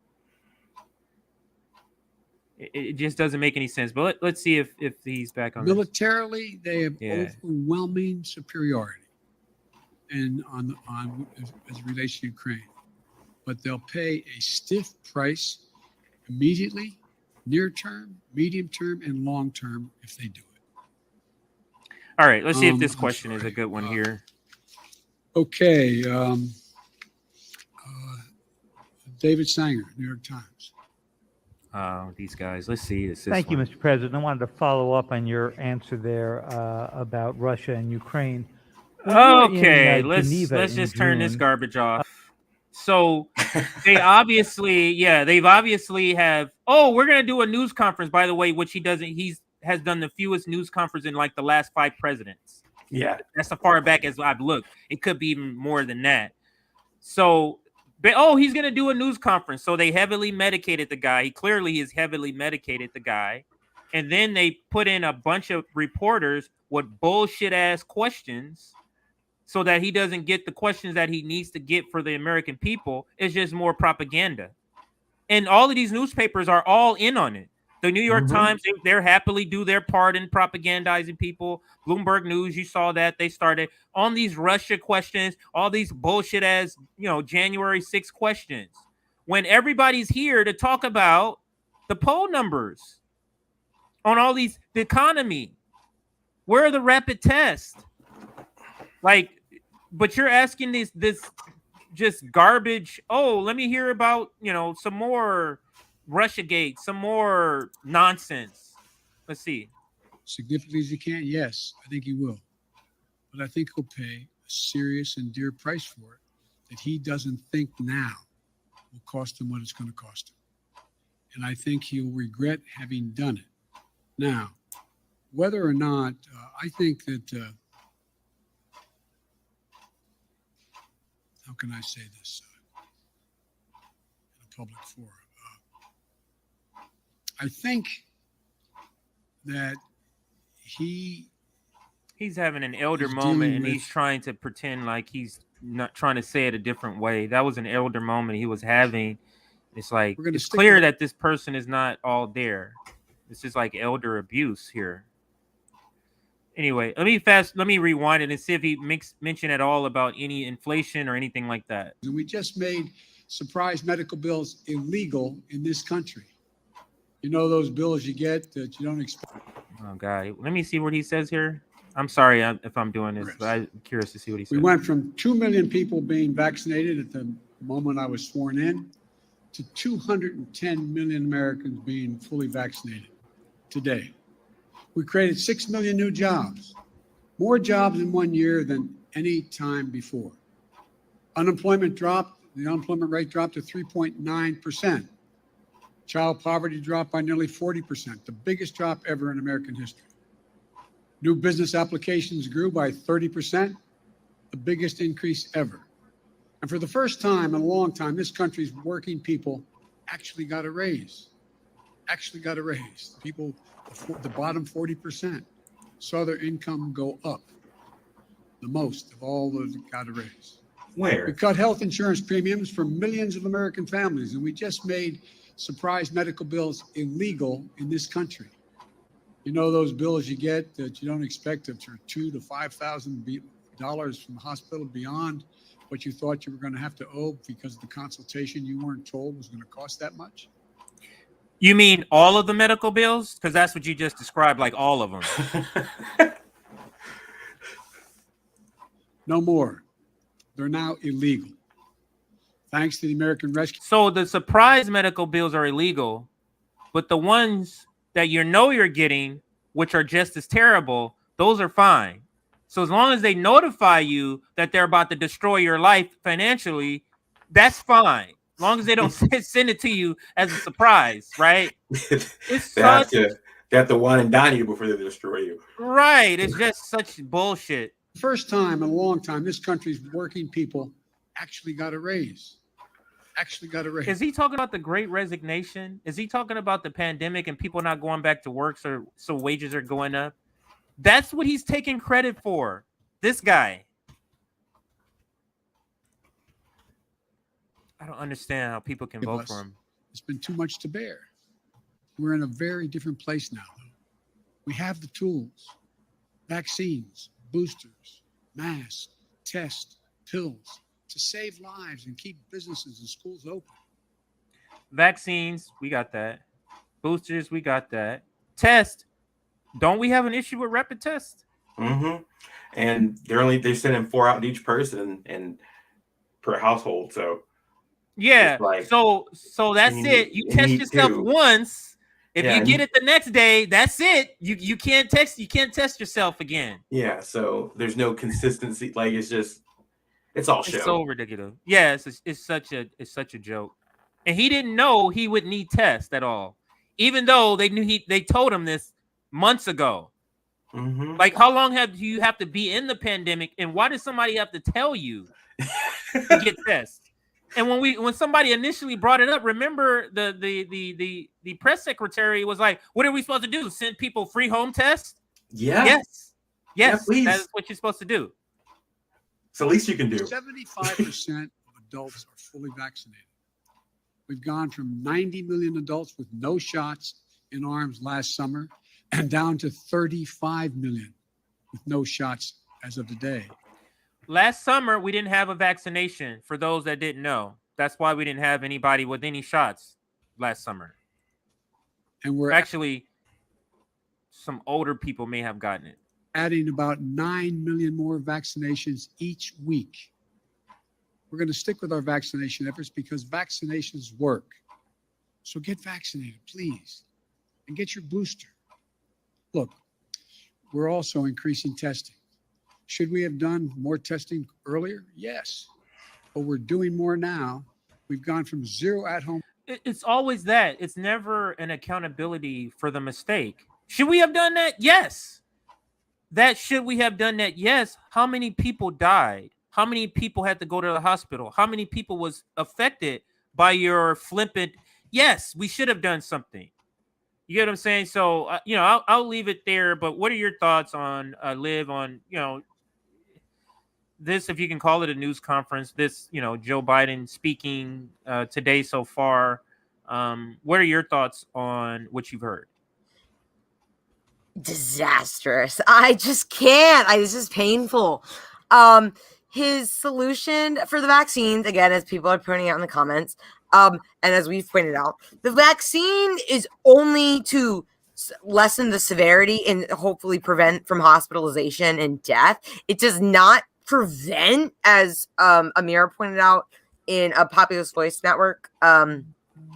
It just doesn't make any sense. But let's see if he's back on. Militarily, they have overwhelming superiority, and as it relates to Ukraine, but they'll pay a stiff price immediately, near term, medium term, and long term if they do it. All right, let's see if this question is a good one here. Okay, David Sanger, New York Times. These guys. Let's see. Thank you, Mr. President. I wanted to follow up on your answer there about Russia and Ukraine. Okay, let's just turn this garbage off. So they've obviously have. Oh, we're gonna do a news conference, by the way, which he doesn't. He has done the fewest news conference in like the last 5 presidents. Yeah, that's as far back as I've looked. It could be even more than that. So. But, he's going to do a news conference. So they heavily medicated the guy. He clearly is heavily medicated the guy. And then they put in a bunch of reporters with bullshit ass questions so that he doesn't get the questions that he needs to get for the American people. It's just more propaganda. And all of these newspapers are all in on it. The New York Times, they're happily do their part in propagandizing people. Bloomberg News, you saw that they started on these Russia questions, all these bullshit as, January 6th questions. When everybody's here to talk about the poll numbers on all these, the economy, where are the rapid tests? But you're asking this just garbage. Oh, let me hear about, some more Russiagate, some more nonsense. Let's see. Significantly as you can, yes, I think he will. But I think he'll pay a serious and dear price for it that he doesn't think now will cost him what it's going to cost him. And I think he'll regret having done it. Now, whether or not, I think that, how can I say this in a public forum? I think that he's having an elder moment, and he's trying to pretend like he's not trying to say it a different way. That was an elder moment he was having. It's like, it's clear that this person is not all there. This is like elder abuse here. Anyway, let me rewind it and see if he mention at all about any inflation or anything like that. We just made surprise medical bills illegal in this country. You know those bills you get that you don't expect. Oh, God. Let me see what he says here. I'm sorry if I'm doing this, but I'm curious to see what he says. We went from 2 million people being vaccinated at the moment I was sworn in to 210 million Americans being fully vaccinated today. We created 6 million new jobs, more jobs in 1 year than any time before. The unemployment rate dropped to 3.9%. Child poverty dropped by nearly 40%, the biggest drop ever in American history. New business applications grew by 30%, the biggest increase ever. And for the first time in a long time, this country's working people actually got a raise. People, the bottom 40%, saw their income go up the most of all those that got a raise. Where? We cut health insurance premiums for millions of American families, and we just made surprise medical bills illegal in this country. You know those bills you get that you don't expect that are $2,000 to $5,000 from the hospital beyond what you thought you were going to have to owe because of the consultation you weren't told was going to cost that much? You mean all of the medical bills? Because that's what you just described, like all of them. No more. They're now illegal. Thanks to the American Rescue. So the surprise medical bills are illegal, but the ones that you're getting, which are just as terrible, those are fine. So as long as they notify you that they're about to destroy your life financially, that's fine. As long as they don't send it to you as a surprise, right? It's they have to wine and dine you before they destroy you. Right. It's just such bullshit. First time in a long time, this country's working people actually got a raise. Is he talking about the Great Resignation? Is he talking about the pandemic and people not going back to work so wages are going up? That's what he's taking credit for. This guy. I don't understand how people can vote for him. It's been too much to bear. We're in a very different place now, though. We have the tools, vaccines, boosters, masks, tests, pills, to save lives and keep businesses and schools open. Vaccines, we got that. Boosters, we got that. Test, don't we have an issue with rapid tests? Mm-hmm. And they're sending 4 out to each person and per household. So yeah, so that's it. You test yourself once. If you get it the next day, that's it. You can't test yourself again. Yeah, so there's no consistency. Like it's all show. It's so ridiculous. Yeah, it's such a joke. And he didn't know he would need tests at all, even though they told him this months ago. Mm-hmm. Like, how long do you have to be in the pandemic, and why does somebody have to tell you to get tests? And when somebody initially brought it up, remember the press secretary was like, "What are we supposed to do? Send people free home tests?" Yeah. Yes. Yeah, please. That is what you're supposed to do. It's the least you can do. 75% of adults are fully vaccinated. We've gone from 90 million adults with no shots in arms last summer and down to 35 million with no shots as of today. Last summer, we didn't have a vaccination, for those that didn't know. That's why we didn't have anybody with any shots last summer. And we're actually, some older people may have gotten it. adding about 9 million more vaccinations each week. We're going to stick with our vaccination efforts because vaccinations work. So get vaccinated, please, and get your booster. Look, we're also increasing testing. Should we have done more testing earlier? Yes, but we're doing more now. We've gone from 0 at home. It's always that. It's never an accountability for the mistake. Should we have done that? Yes. Should we have done that? Yes. How many people died? How many people had to go to the hospital? How many people was affected by your flippant? Yes, we should have done something. You get what I'm saying? So, I'll leave it there. But what are your thoughts on Liv, on, this, if you can call it a news conference, this, Joe Biden speaking today so far? What are your thoughts on what you've heard? Disastrous. I just can't. This is painful. His solution for the vaccines, again, as people are pointing out in the comments, and as we've pointed out, the vaccine is only to lessen the severity and hopefully prevent from hospitalization and death. It does not prevent, as Amira pointed out in a Populous Voice Network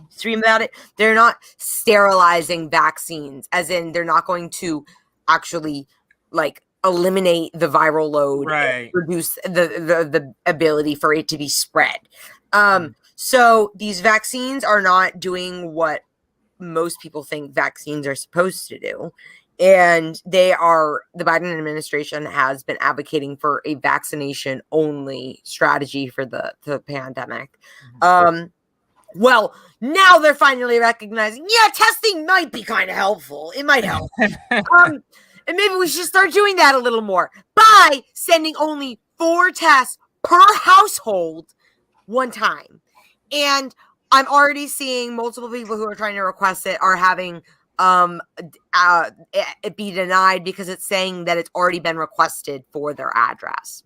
stream about it, they're not sterilizing vaccines, as in they're not going to actually eliminate the viral load, right, reduce the ability for it to be spread. So these vaccines are not doing what most people think vaccines are supposed to do. And the Biden administration has been advocating for a vaccination only strategy for the pandemic. Well, now they're finally recognizing, testing might be kind of helpful. It might help. And maybe we should start doing that a little more by sending only 4 tests per household one time. And I'm already seeing multiple people who are trying to request it are having it be denied because it's saying that it's already been requested for their address.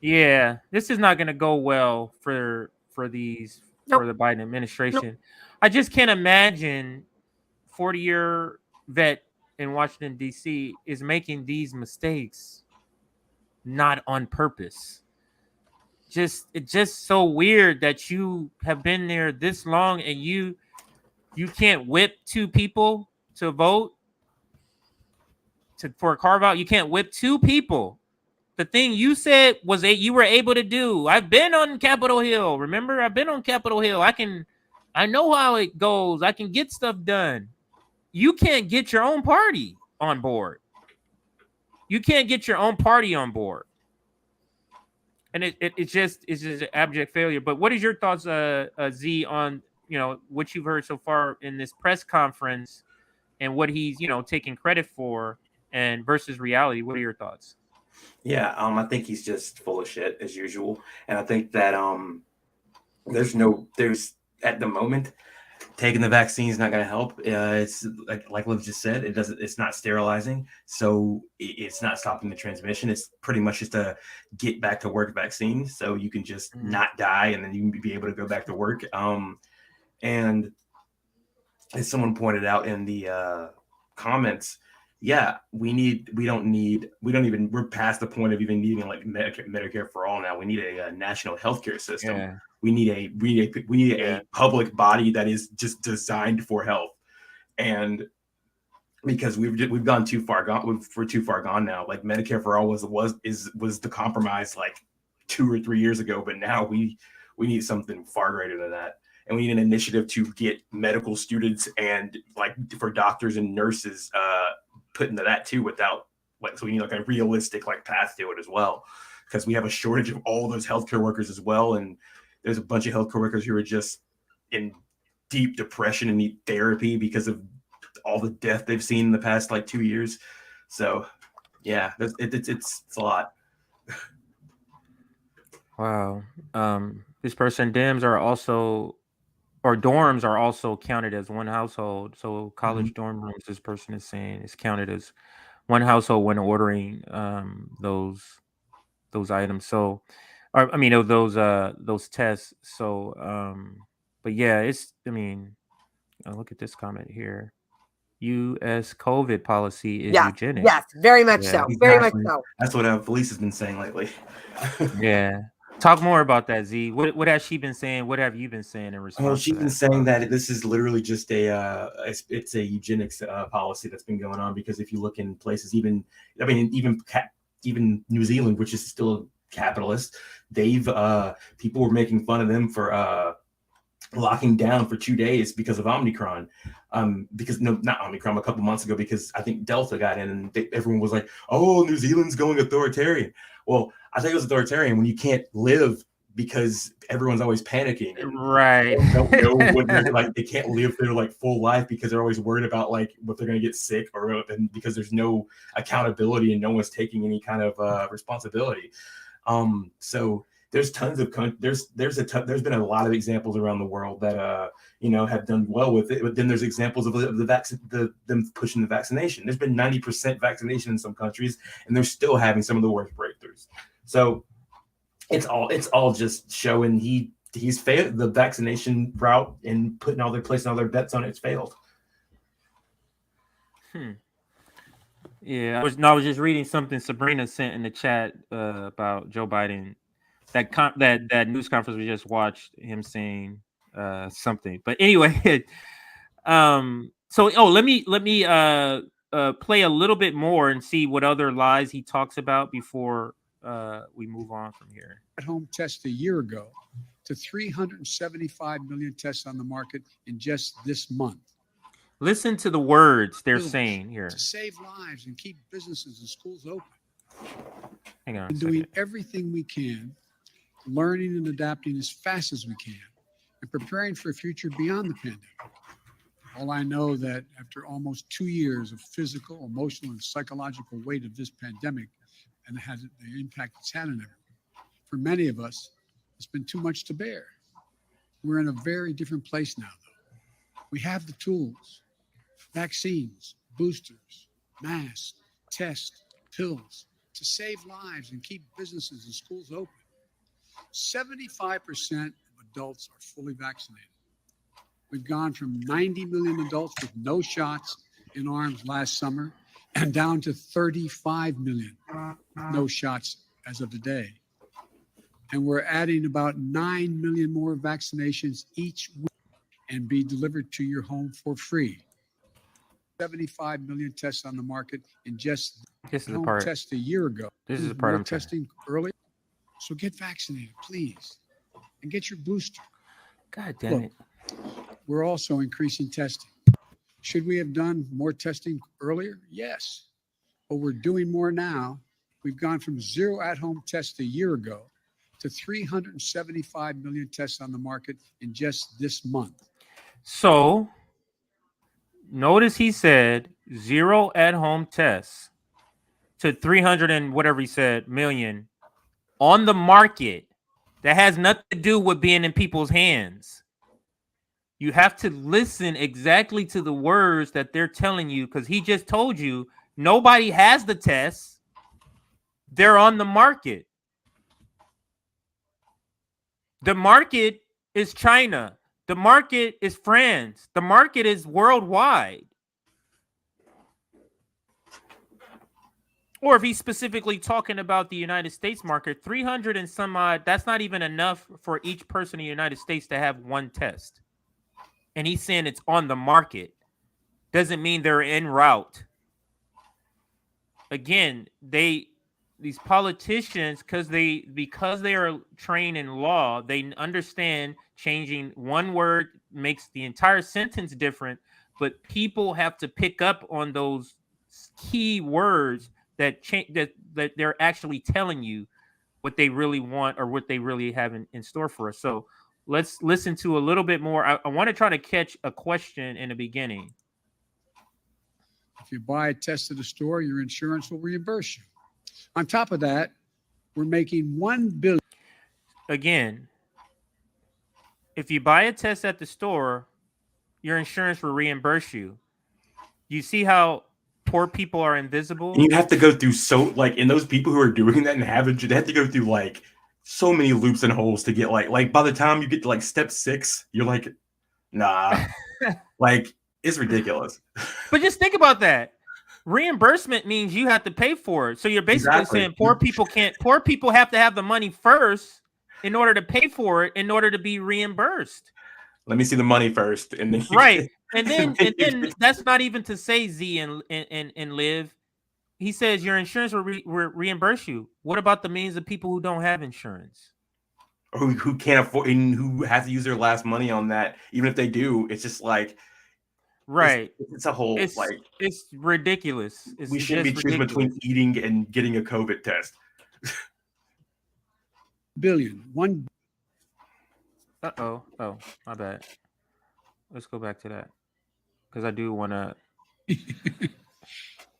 Yeah, this is not going to go well for the Biden administration. Nope. I just can't imagine 40-year vet in Washington, D.C. is making these mistakes not on purpose. It's just so weird that you have been there this long and you can't whip 2 people to vote for a carve out. You can't whip 2 people. The thing you said was that you were able to do. I've been on Capitol Hill. Remember, I've been on Capitol Hill. I know how it goes. I can get stuff done. You can't get your own party on board. You can't get your own party on board. And it's just an abject failure. But what is your thoughts, Z, on what you've heard so far in this press conference and what he's taking credit for and versus reality? What are your thoughts? Yeah, I think he's just full of shit as usual, and I think that there's at the moment taking the vaccine is not going to help. It's like Liv just said, it's not sterilizing, so it's not stopping the transmission. It's pretty much just a get back to work vaccine, so you can just not die and then you can be able to go back to work. And as someone pointed out in the comments, we're past the point of even needing like Medicare for all now. We need a national healthcare system. Yeah. We need a public body that is just designed for health. And because we've gone too far we're too far gone now. Like Medicare for all was the compromise like 2 or 3 years ago, but now we need something far greater than that. And we need an initiative to get medical students and like for doctors and nurses put into that too, without so we need like a realistic like path to it as well, because we have a shortage of all those healthcare workers as well. And there's a bunch of healthcare workers who are just in deep depression and need therapy because of all the death they've seen in the past like 2 years. So yeah, it's a lot. Wow. This person, Dems are also, or dorms are also counted as one household. So college dorm rooms, this person is saying, is counted as one household when ordering those items. So, or I mean, those tests. So, but yeah, I mean, look at this comment here. U.S. COVID policy is Yes, eugenic. yes, very much Yeah. so. Very much Exactly. so. That's what Felice has been saying lately. Yeah. Talk more about that, Z. What has she been saying? What have you been saying in response to She's been that? saying that this is literally just it's a eugenics policy that's been going on, because if you look in places, even New Zealand, which is still capitalist, they've people were making fun of them for locking down for 2 days because of Omicron. Because no, not Omicron, a couple months ago, because I think Delta got in, and everyone was like, "Oh, New Zealand's going authoritarian." Well, I think it was authoritarian when you can't live because everyone's always panicking. Right. They don't know when they're like, they can't live their like full life because they're always worried about like what they're going to get sick, and because there's no accountability and no one's taking any kind of responsibility. So there's tons of there's been a lot of examples around the world that have done well with it, but then there's examples of them pushing the vaccination. There's been 90% vaccination in some countries, and they're still having some of the worst breakthroughs. So it's all just showing he's failed the vaccination route, and placing all their bets on it's failed. Yeah, I was just reading something Sabrina sent in the chat about Joe Biden. That news conference we just watched, him saying something. But anyway, so let me play a little bit more and see what other lies he talks about before we move on from here. At-home tests a year ago to 375 million tests on the market in just this month. Listen to the words they're saying here. To save lives and keep businesses and schools open. Hang on. And doing everything we can, learning and adapting as fast as we can, and preparing for a future beyond the pandemic. All I know that after almost 2 years of physical, emotional, and psychological weight of this pandemic, and the impact it's had on everyone, for many of us, it's been too much to bear. We're in a very different place now, though. We have the tools, vaccines, boosters, masks, tests, pills, to save lives and keep businesses and schools open. 75% of adults are fully vaccinated. We've gone from 90 million adults with no shots in arms last summer and down to 35 million with no shots as of today. And we're adding about 9 million more vaccinations each week and be delivered to your home for free. 75 million tests on the market in just this is the part. Test a year ago. This is the part I'm testing early. So get vaccinated, please, and get your booster. God damn it. We're also increasing testing. Should we have done more testing earlier? Yes, but we're doing more now. We've gone from 0 at-home tests a year ago to 375 million tests on the market in just this month. So notice he said 0 at-home tests to 300 and whatever he said million on the market. That has nothing to do with being in people's hands. You have to listen exactly to the words that they're telling you, because he just told you nobody has the tests. They're on the market. The market is China. The market is France. The market is worldwide. Or if he's specifically talking about the United States market, 300 and some odd, that's not even enough for each person in the United States to have one test. And he's saying it's on the market. Doesn't mean they're en route. Again, these politicians, because they are trained in law, they understand changing one word makes the entire sentence different, but people have to pick up on those key words that they're actually telling you what they really want or what they really have in store for us. So let's listen to a little bit more. I want to try to catch a question in the beginning. If you buy a test at a store, your insurance will reimburse you. On top of that, we're making $1 billion. again, if you buy a test at the store, your insurance will reimburse you. You see how poor people are invisible? And you have to go through and those people who are doing that and they have to go through like so many loops and holes to get like by the time you get to like step 6, you're like, nah, like it's ridiculous. But just think about that. Reimbursement means you have to pay for it. So you're basically saying poor people have to have the money first in order to pay for it in order to be reimbursed. Let me see the money first, and then right. And then that's not even to say Z and Liv. He says your insurance will reimburse you. What about the millions of people who don't have insurance? Or who can't afford and who have to use their last money on that? Even if they do, it's just like right. It's a whole it's ridiculous. We shouldn't be choosing between eating and getting a COVID test. $1 Oh, my bad. Let's go back to that because I do want to.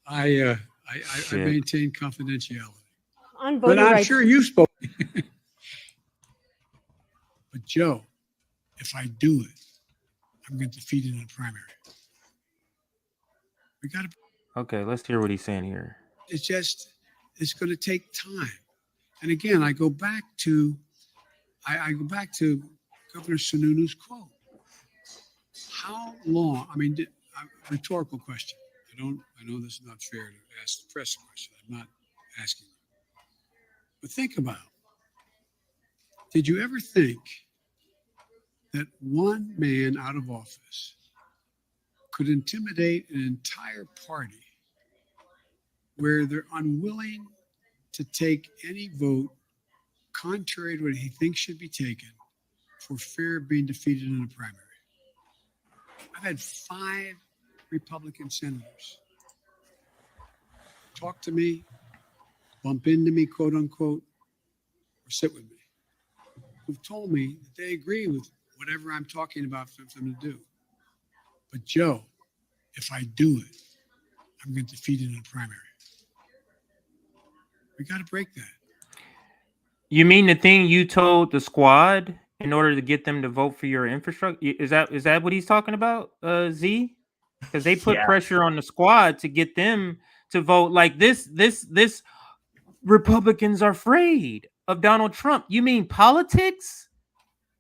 I maintain confidentiality. On but voter I'm rights. sure you spoke. But Joe, if I do it, I'm going to defeat it in the primary. We got to. Okay, let's hear what he's saying here. It's going to take time. And again, I go back to Governor Sununu's quote. How long? I mean, rhetorical question. I know this is not fair to ask the press a question. I'm not asking you. But think about, did you ever think that one man out of office could intimidate an entire party where they're unwilling to take any vote contrary to what he thinks should be taken for fear of being defeated in a primary? I've had 5 Republican senators talk to me, bump into me, quote unquote, or sit with me, who've told me that they agree with whatever I'm talking about for them to do. But Joe, if I do it, I'm going to defeat it in a primary. We got to break that. You mean the thing you told the squad in order to get them to vote for your infrastructure? Is that what he's talking about, Z? Because they put pressure on the squad to get them to vote like this. Republicans are afraid of Donald Trump. You mean politics?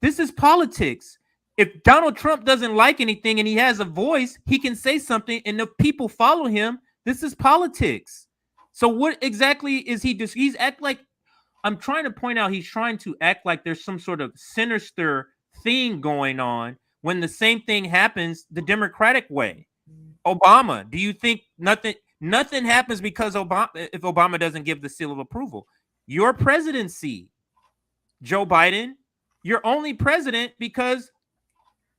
This is politics. If Donald Trump doesn't like anything and he has a voice, he can say something and the people follow him. This is politics. So what exactly is he? He's act like, I'm trying to point out, he's trying to act like there's some sort of sinister thing going on when the same thing happens the Democratic way. Obama, do you think nothing happens because if Obama doesn't give the seal of approval? Your presidency, Joe Biden, you're only president because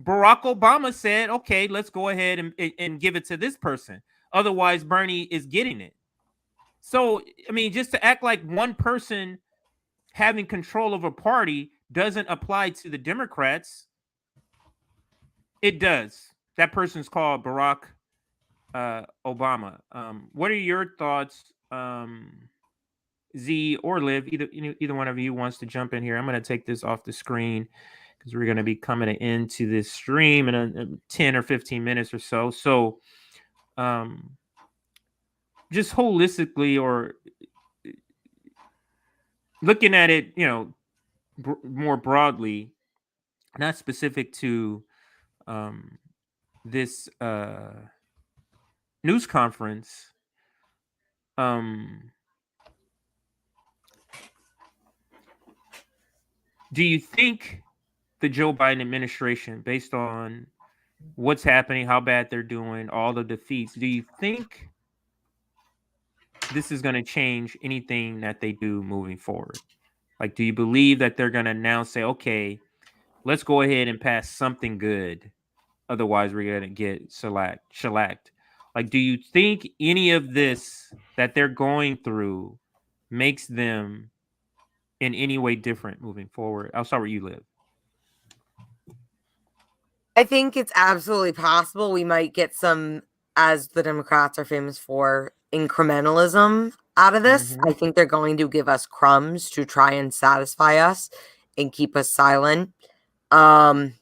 Barack Obama said, okay, let's go ahead and give it to this person. Otherwise, Bernie is getting it. So, I mean, just to act like one person having control of a party doesn't apply to the Democrats. It does. That person's called Barack Obama. What are your thoughts, Z or Liv? Either one of you wants to jump in here. I'm going to take this off the screen because we're going to be coming into this stream in 10 or 15 minutes or so. So, just holistically or looking at it, more broadly, not specific to this news conference. Do you think the Joe Biden administration, based on what's happening, how bad they're doing, all the defeats, do you think this is going to change anything that they do moving forward? Like, do you believe that they're going to now say, okay, let's go ahead and pass something good, otherwise we're going to get shellacked? Like, do you think any of this that they're going through makes them in any way different moving forward? I'll start where you live. I think it's absolutely possible we might get some, as the Democrats are famous for, incrementalism out of this. I think they're going to give us crumbs to try and satisfy us and keep us silent. I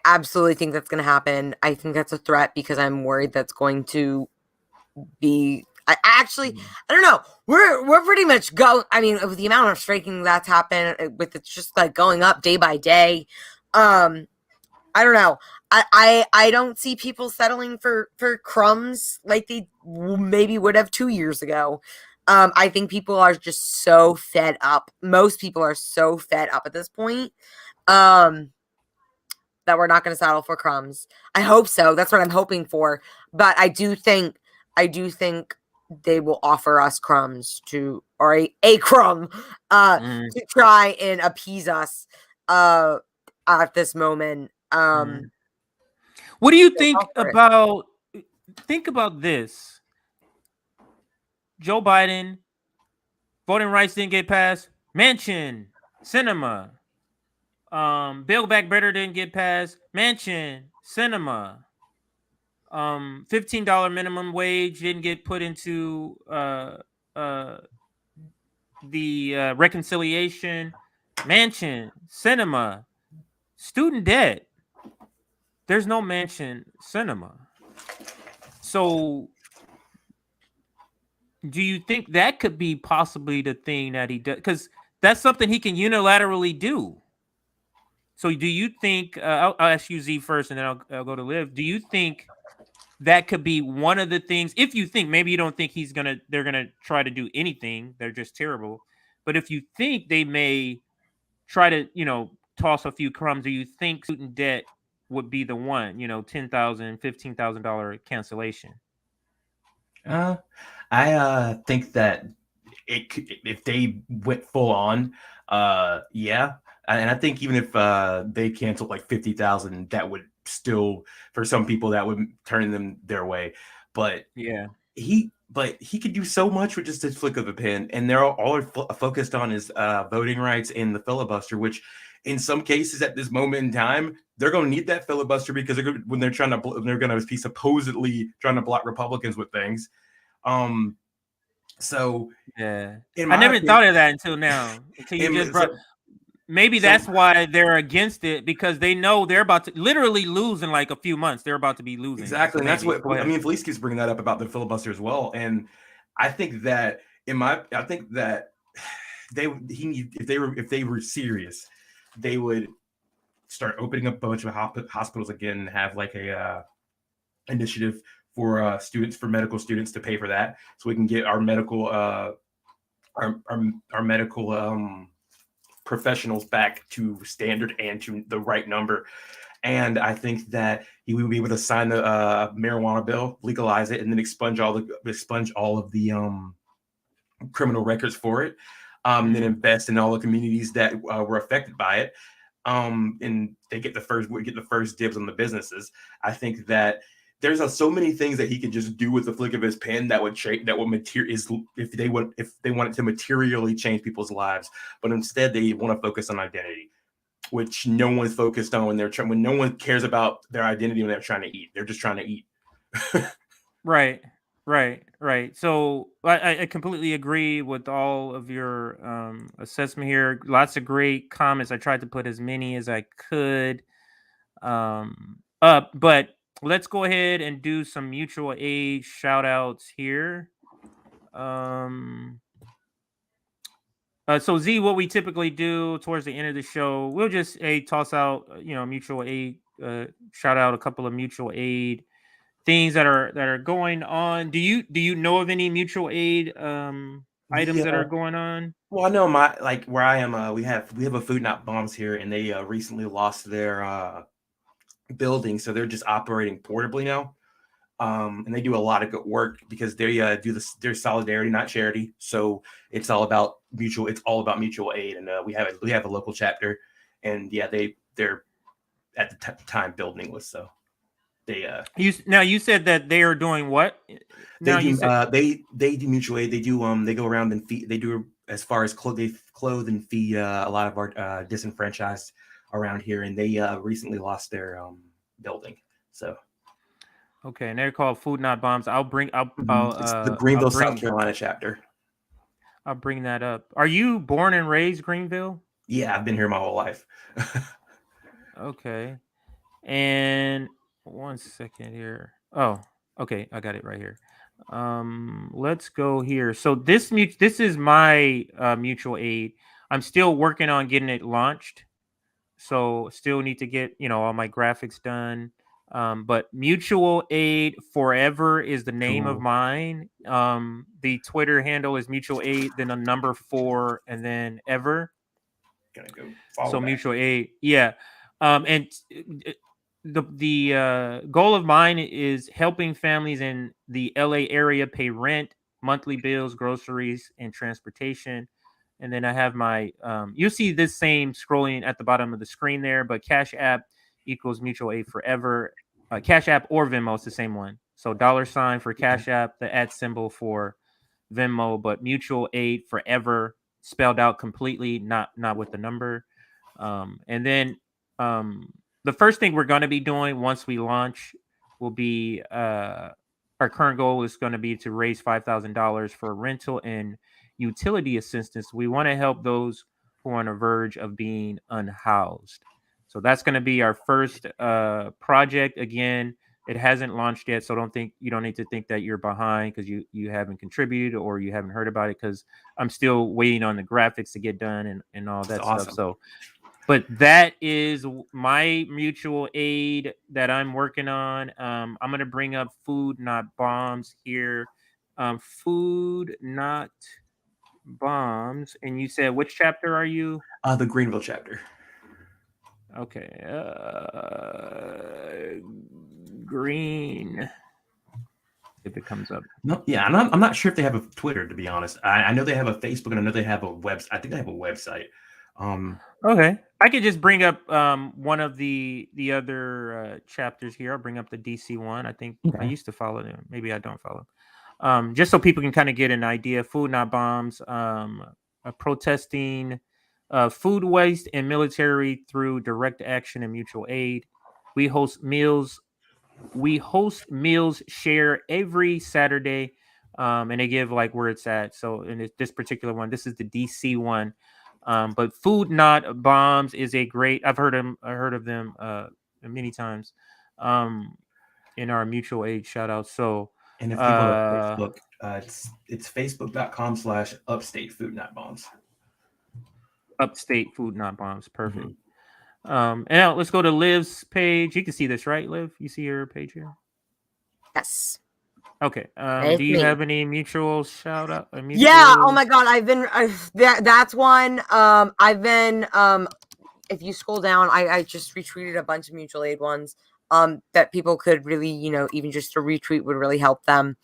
absolutely think that's going to happen. I think that's a threat because I'm worried that's going to be. I don't know. We're pretty much I mean, with the amount of striking that's happened, with it's just like going up day by day. I don't know. I don't see people settling for crumbs like they maybe would have 2 years ago. I think people are just so fed up. Most people are so fed up at this point. That we're not going to settle for crumbs. I hope so. That's what I'm hoping for. But I do think they will offer us crumbs or a crumb to try and appease us at this moment. What do you think about this? Joe Biden, voting rights didn't get passed. Mansion, cinema. Build Back Better didn't get passed. Mansion, cinema. $15 minimum wage didn't get put into the reconciliation. Mansion, cinema. Student debt. There's no mansion, cinema. So do you think that could be possibly the thing that he does? Because that's something he can unilaterally do. So do you think, I'll ask you Z first and then I'll go to Liv. Do you think that could be one of the things, if you think, maybe you don't think they're going to try to do anything, they're just terrible. But if you think they may try to, toss a few crumbs, do you think student debt would be the one, $10,000, $15,000 cancellation? I think that if they went full on, yeah. And I think even if they canceled like 50,000, that would still, for some people, that would turn them their way. But yeah, he could do so much with just a flick of a pen, and they're all focused on his voting rights and the filibuster, which in some cases at this moment in time, they're going to need that filibuster because they're going to be supposedly trying to block Republicans with things. So yeah, I never thought of that until now. Until you just brought. Maybe that's why they're against it, because they know they're about to literally lose in like a few months. They're about to be losing. Exactly. And that's what Felice keeps bringing that up about the filibuster as well. And I think that if they were serious, they would start opening up a bunch of hospitals again and have like a initiative for medical students to pay for that, so we can get our medical professionals back to standard and to the right number. And I think that he would be able to sign the marijuana bill, legalize it, and then expunge all of the criminal records for it, then invest in all the communities that were affected by it, and they get the first dibs on the businesses. I think that there's so many things that he can just do with the flick of his pen that would if they wanted to materially change people's lives. But instead, they want to focus on identity, which no one's focused on when no one cares about their identity when they're trying to eat. They're just trying to eat. Right. So I completely agree with all of your assessment here. Lots of great comments. I tried to put as many as I could up, but let's go ahead and do some mutual aid shout outs here. So Z, what we typically do towards the end of the show, we'll just toss out, mutual aid, shout out a couple of mutual aid things that are going on. Do you know of any mutual aid items that are going on? Well, I know where I am, we have a Food Not Bombs here, and they recently lost their building, so they're just operating portably now. And they do a lot of good work because they their solidarity, not charity. So it's all about mutual aid. And we have a local chapter, and yeah, they're at the time buildingless. So they you said that they are doing what? They do mutual aid. They go around and feed. They do as far as they clothe and feed a lot of our disenfranchised around here, and they recently lost their building. So. Okay, and they're called Food Not Bombs. It's the Greenville, South Carolina chapter. I'll bring that up. Are you born and raised Greenville? Yeah, I've been here my whole life. Okay. And 1 second here. Oh, okay, I got it right here. Let's go here. So this is my mutual aid. I'm still working on getting it launched. So still need to get, all my graphics done. But Mutual Aid Forever is the name of mine. The Twitter handle is Mutual Aid, then a number 4, and then ever. Gonna go follow So back. Mutual Aid, yeah. And the goal of mine is helping families in the LA area pay rent, monthly bills, groceries, and transportation. And then I have my you'll see this same scrolling at the bottom of the screen there, but Cash App equals Mutual Aid Forever. Cash App or Venmo is the same one. So $ for Cash App, the @ symbol for Venmo, but Mutual Aid Forever spelled out completely, not with the number. And then the first thing we're going to be doing once we launch will be our current goal is going to be to raise $5,000 for rental and utility assistance. We want to help those who are on the verge of being unhoused. So that's going to be our first project. Again, it hasn't launched yet, so you don't need to think that you're behind because you haven't contributed or you haven't heard about it, because I'm still waiting on the graphics to get done and all that stuff. So, but that is my mutual aid that I'm working on. I'm going to bring up Food Not Bombs here. Food Not Bombs. And you said, which chapter are you? The Greenville chapter. Okay. Green. If it comes up. No, yeah, I'm not sure if they have a Twitter, to be honest. I know they have a Facebook, and I know they have a website. I think they have a website. Okay, I could just bring up one of the other chapters here. I'll bring up the DC one. I think I used to follow them. Maybe I don't follow. Just so people can kind of get an idea. Food Not Bombs, protesting food waste and military through direct action and mutual aid. We host meals share every Saturday, and they give like where it's at. So in this particular one, this is the DC one. But Food Not Bombs is a great. I've heard of them many times in our mutual aid shout out. So and if you go to Facebook, it's facebook.com/upstate Food Not Bombs. Upstate Food Not Bombs. Perfect. Mm-hmm. And now let's go to Liv's page. You can see this, right, Liv? You see your page here? Yes. Okay. Do you have any mutual shout out? Yeah. Oh my God. I've been that's one. I've been if you scroll down, I just retweeted a bunch of mutual aid ones that people could really, even just a retweet would really help them.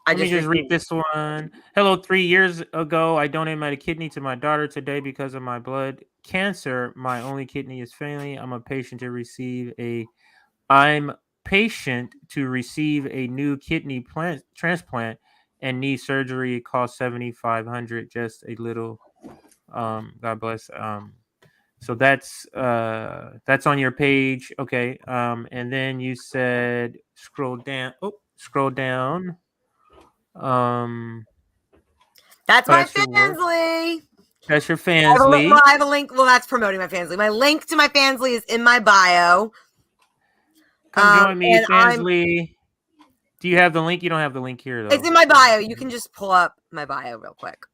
Let me just read this one. Hello, 3 years ago, I donated my kidney to my daughter. Today, because of my blood cancer, my only kidney is failing. I'm patient to receive a new kidney transplant and need surgery. It costs $7,500. Just a little. God bless. So that's on your page. Okay. And then you said scroll down. That's my Fansly. That's your Fansly. I have a link. Well, that's promoting my Fansly. My link to my Fansly is in my bio. Come join me, Fansly. Do you have the link? You don't have the link here, though. It's in my bio. You can just pull up my bio real quick.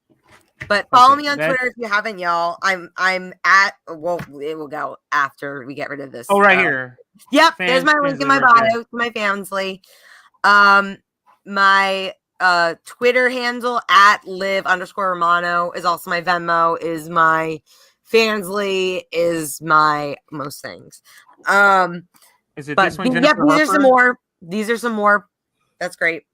But follow me on Twitter if you haven't, y'all. I'm at. Well, it will go after we get rid of this. Oh, right here. Yep, there's my link in my bio to my Fansly. My Twitter handle at @liv_Romano is also my Venmo, is my Fansly, is my most things. Is it this one? Yep, these are some more. These are some more. That's great.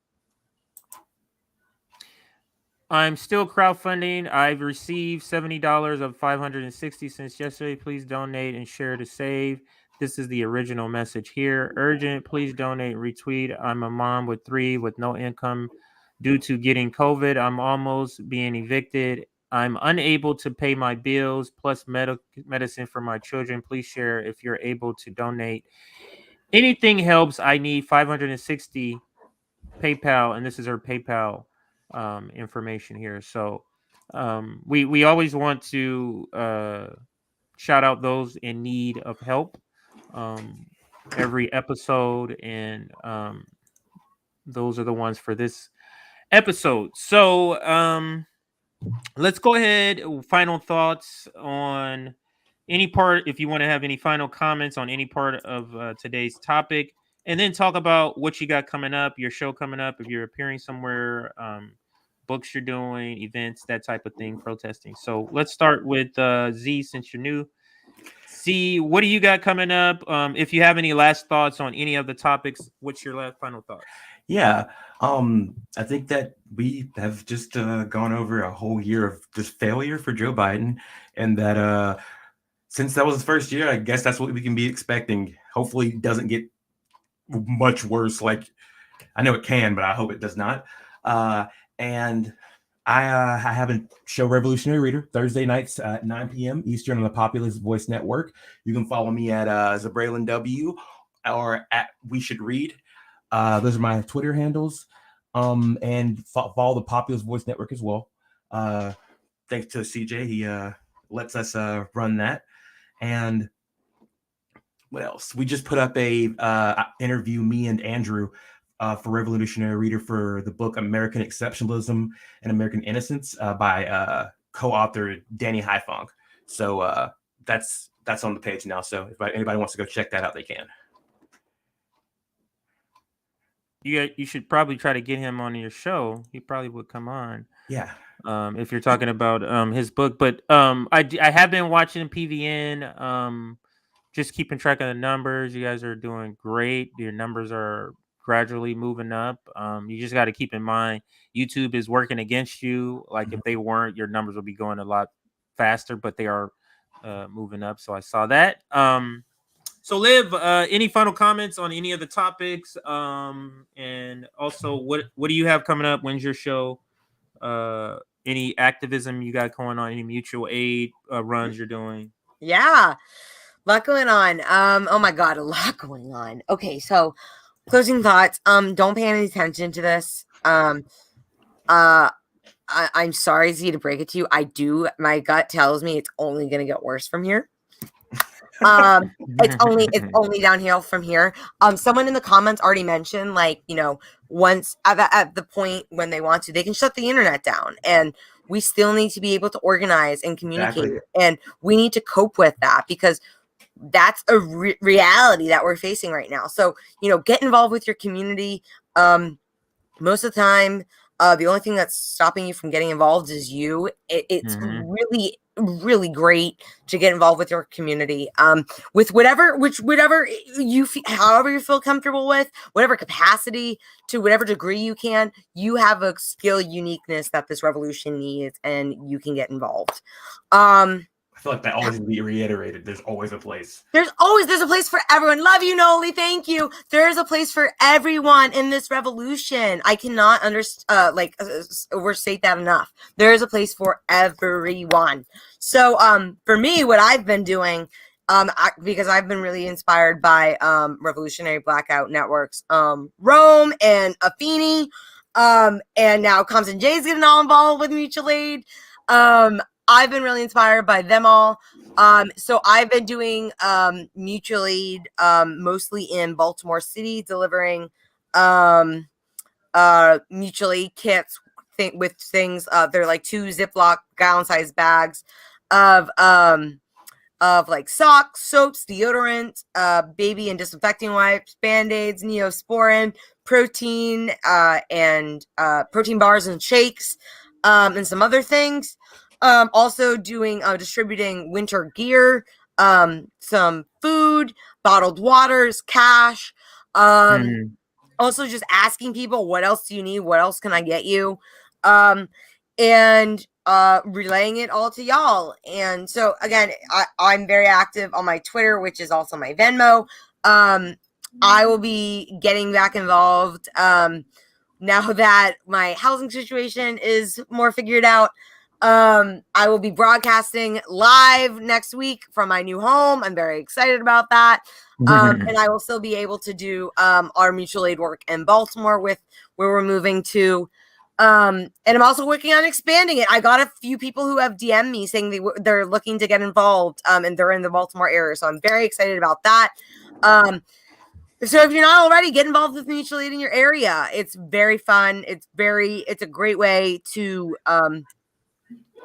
I'm still crowdfunding. I've received $70 of 560 since yesterday. Please donate and share to save. This is the original message here. Urgent. Please donate. Retweet. I'm a mom with 3 with no income due to getting COVID. I'm almost being evicted. I'm unable to pay my bills plus medicine for my children. Please share if you're able to donate. Anything helps. I need 560 PayPal, and this is her PayPal information here. So we always want to shout out those in need of help every episode, and those are the ones for this episode. So let's go ahead. Final thoughts on any part, if you want to have any final comments on any part of today's topic, and then talk about what you got coming up, your show coming up, if you're appearing somewhere, books you're doing, events, that type of thing, protesting. So let's start with Z, since you're new. Z, what do you got coming up? If you have any last thoughts on any of the topics, what's your last final thoughts? Yeah, I think that we have just gone over a whole year of just failure for Joe Biden, and that since that was his first year, I guess that's what we can be expecting. Hopefully it doesn't get much worse. Like, I know it can, but I hope it does not. And I have a show, Revolutionary Reader, Thursday nights at 9 p.m. Eastern on the Populist Voice Network. You can follow me at Zabraylin W or at We Should Read. Those are my Twitter handles. And follow the Populist Voice Network as well. Thanks to CJ, he lets us run that. And what else? We just put up a interview, me and Andrew, for Revolutionary Reader for the book American Exceptionalism and American Innocence by co-author Danny Haifong. So that's on the page now. So if anybody wants to go check that out, they can. You should probably try to get him on your show. He probably would come on. Yeah. If you're talking about his book, but I have been watching PVN, just keeping track of the numbers. You guys are doing great. Your numbers are gradually moving up. You just got to keep in mind YouTube is working against you. Like if they weren't, your numbers would be going a lot faster, but they are moving up. So I saw that. So Liv, any final comments on any of the topics? And also what do you have coming up? When's your show? Any activism you got going on? Any mutual aid runs you're doing? Yeah, a lot going on. Oh my God, a lot going on. Okay, so closing thoughts. Don't pay any attention to this. I'm sorry, Z, to break it to you. My gut tells me it's only gonna get worse from here. It's only downhill from here. Someone in the comments already mentioned, like, once at the point when they want to, they can shut the internet down, and we still need to be able to organize and communicate. Exactly. And we need to cope with that, because that's a reality that we're facing right now. So, get involved with your community. Most of the time, the only thing that's stopping you from getting involved is you. It's really, really great to get involved with your community, with whatever you feel, however you feel comfortable with, whatever capacity, to whatever degree you can. You have a skill uniqueness that this revolution needs, and you can get involved. I feel like that always needs to be reiterated. There's always a place. There's a place for everyone. Love you, Noli. Thank you. There's a place for everyone in this revolution. I cannot overstate that enough. There is a place for everyone. So, for me, what I've been doing, because I've been really inspired by Revolutionary Blackout Networks, Rome and Afeni, and now Coms and Jay's getting all involved with mutual aid. I've been really inspired by them all. So I've been doing mutual aid mostly in Baltimore City, delivering mutual aid kits with things. They're like 2 Ziploc gallon-sized bags of like socks, soaps, deodorant, baby and disinfecting wipes, Band-Aids, Neosporin, protein, and protein bars and shakes, and some other things. Also doing distributing winter gear, some food, bottled waters, cash. Also just asking people, what else do you need? What else can I get you? And relaying it all to y'all. And so again, I'm very active on my Twitter, which is also my Venmo. I will be getting back involved now that my housing situation is more figured out. I will be broadcasting live next week from my new home. I'm very excited about that. And I will still be able to do our mutual aid work in Baltimore with where we're moving to. And I'm also working on expanding it. I got a few people who have DM'd me saying they're looking to get involved, and they're in the Baltimore area. So I'm very excited about that. So if you're not already, get involved with mutual aid in your area. It's very fun. It's a great way to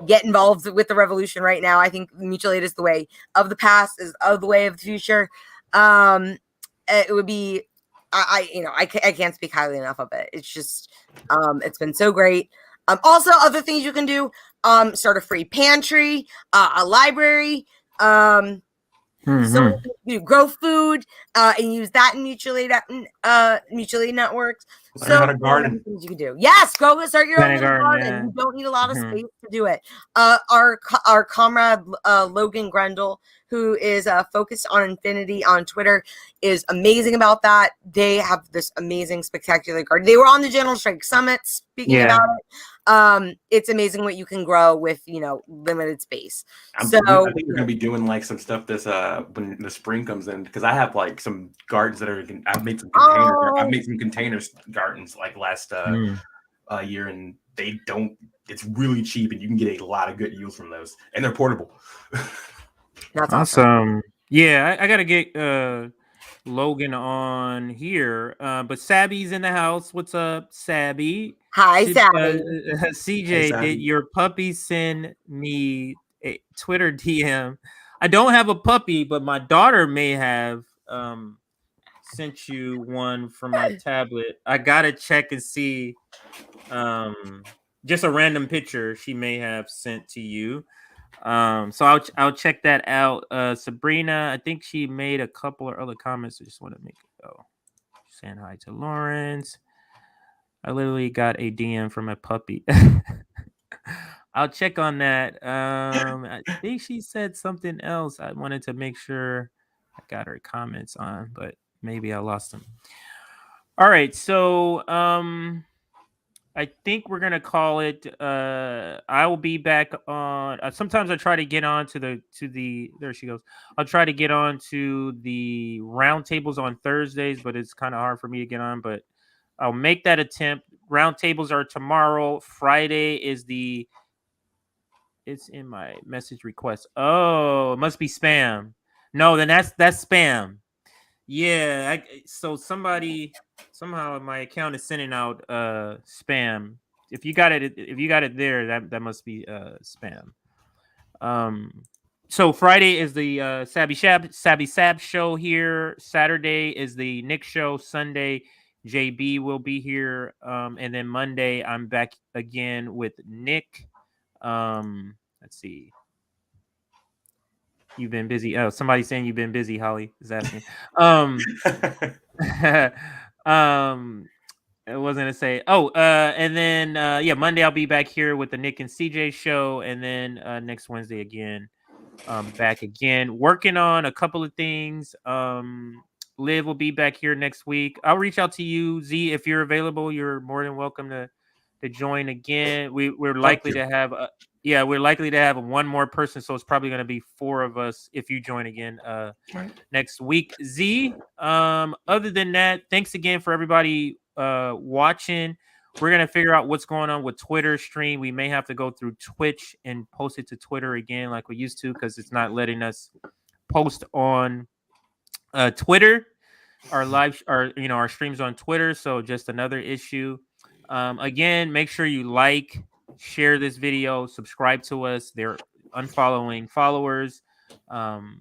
get involved with the revolution right now. I think mutual aid is the way of the past, is the way of the future. It would be, I can't speak highly enough of it. It's just, it's been so great. Also, other things you can do, start a free pantry, a library, so you grow food and use that in mutual aid networks. Learn how to garden. Things you can do. Yes, start your own garden. Yeah. You don't need a lot of space to do it. Our comrade Logan Grendel, who is focused on infinity on Twitter, is amazing about that. They have this amazing, spectacular garden. They were on the General Strike Summit speaking about it. It's amazing what you can grow with limited space. I think we're gonna be doing like some stuff this when the spring comes in, because I have like some gardens that are. I've made some containers. I've made some containers gardens like last year, and they don't. It's really cheap, and you can get a lot of good yields from those, and they're portable. That's awesome. Yeah, I gotta get Logan on here, but Sabby's in the house. What's up, Sabby? Hi, Sabby. CJ, Hey, Sabby. did your puppy send me a Twitter DM? I don't have a puppy, but my daughter may have sent you one from my tablet. I gotta check and see. Just a random picture she may have sent to you. So I'll check that out. Sabrina, I think she made a couple of other comments. I just want to make it go. Saying hi to Lawrence. I literally got a DM from a puppy. I'll check on that. I think she said something else. I wanted to make sure I got her comments on, but maybe I lost them. All right, so I think we're gonna call it. I will be back on. Sometimes I try to get on to the. There she goes. I'll try to get on to the roundtables on Thursdays, but it's kind of hard for me to get on. But I'll make that attempt. Roundtables are tomorrow. Friday is the. It's in my message request. Oh, it must be spam. No, then that's spam. Yeah, so somehow my account is sending out spam. If you got it there, that must be spam. So Friday is the Sabby Sab show here. Saturday is the Nick show. Sunday JB will be here, and then Monday I'm back again with Nick. Let's see. You've been busy. Oh, somebody's saying you've been busy, Holly is asking. I wasn't gonna say. And then Monday I'll be back here with the Nick and CJ show, and then next Wednesday again, back again working on a couple of things. Liv will be back here next week. I'll reach out to you, Z, if you're available. You're more than welcome to join again. We're likely to have. We're likely to have one more person, so it's probably going to be 4 of us if you join again next week. Z, other than that, thanks again for everybody watching. We're going to figure out what's going on with Twitter stream. We may have to go through Twitch and post it to Twitter again like we used to, because it's not letting us post on Twitter. Our streams on Twitter, so just another issue. Again, make sure you share this video, subscribe to us. They're unfollowing followers.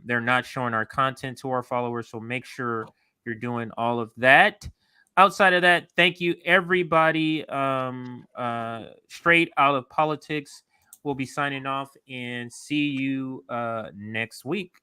They're not showing our content to our followers, so make sure you're doing all of that. Outside of that, thank you everybody. Straight out of politics, we'll be signing off and see you next week.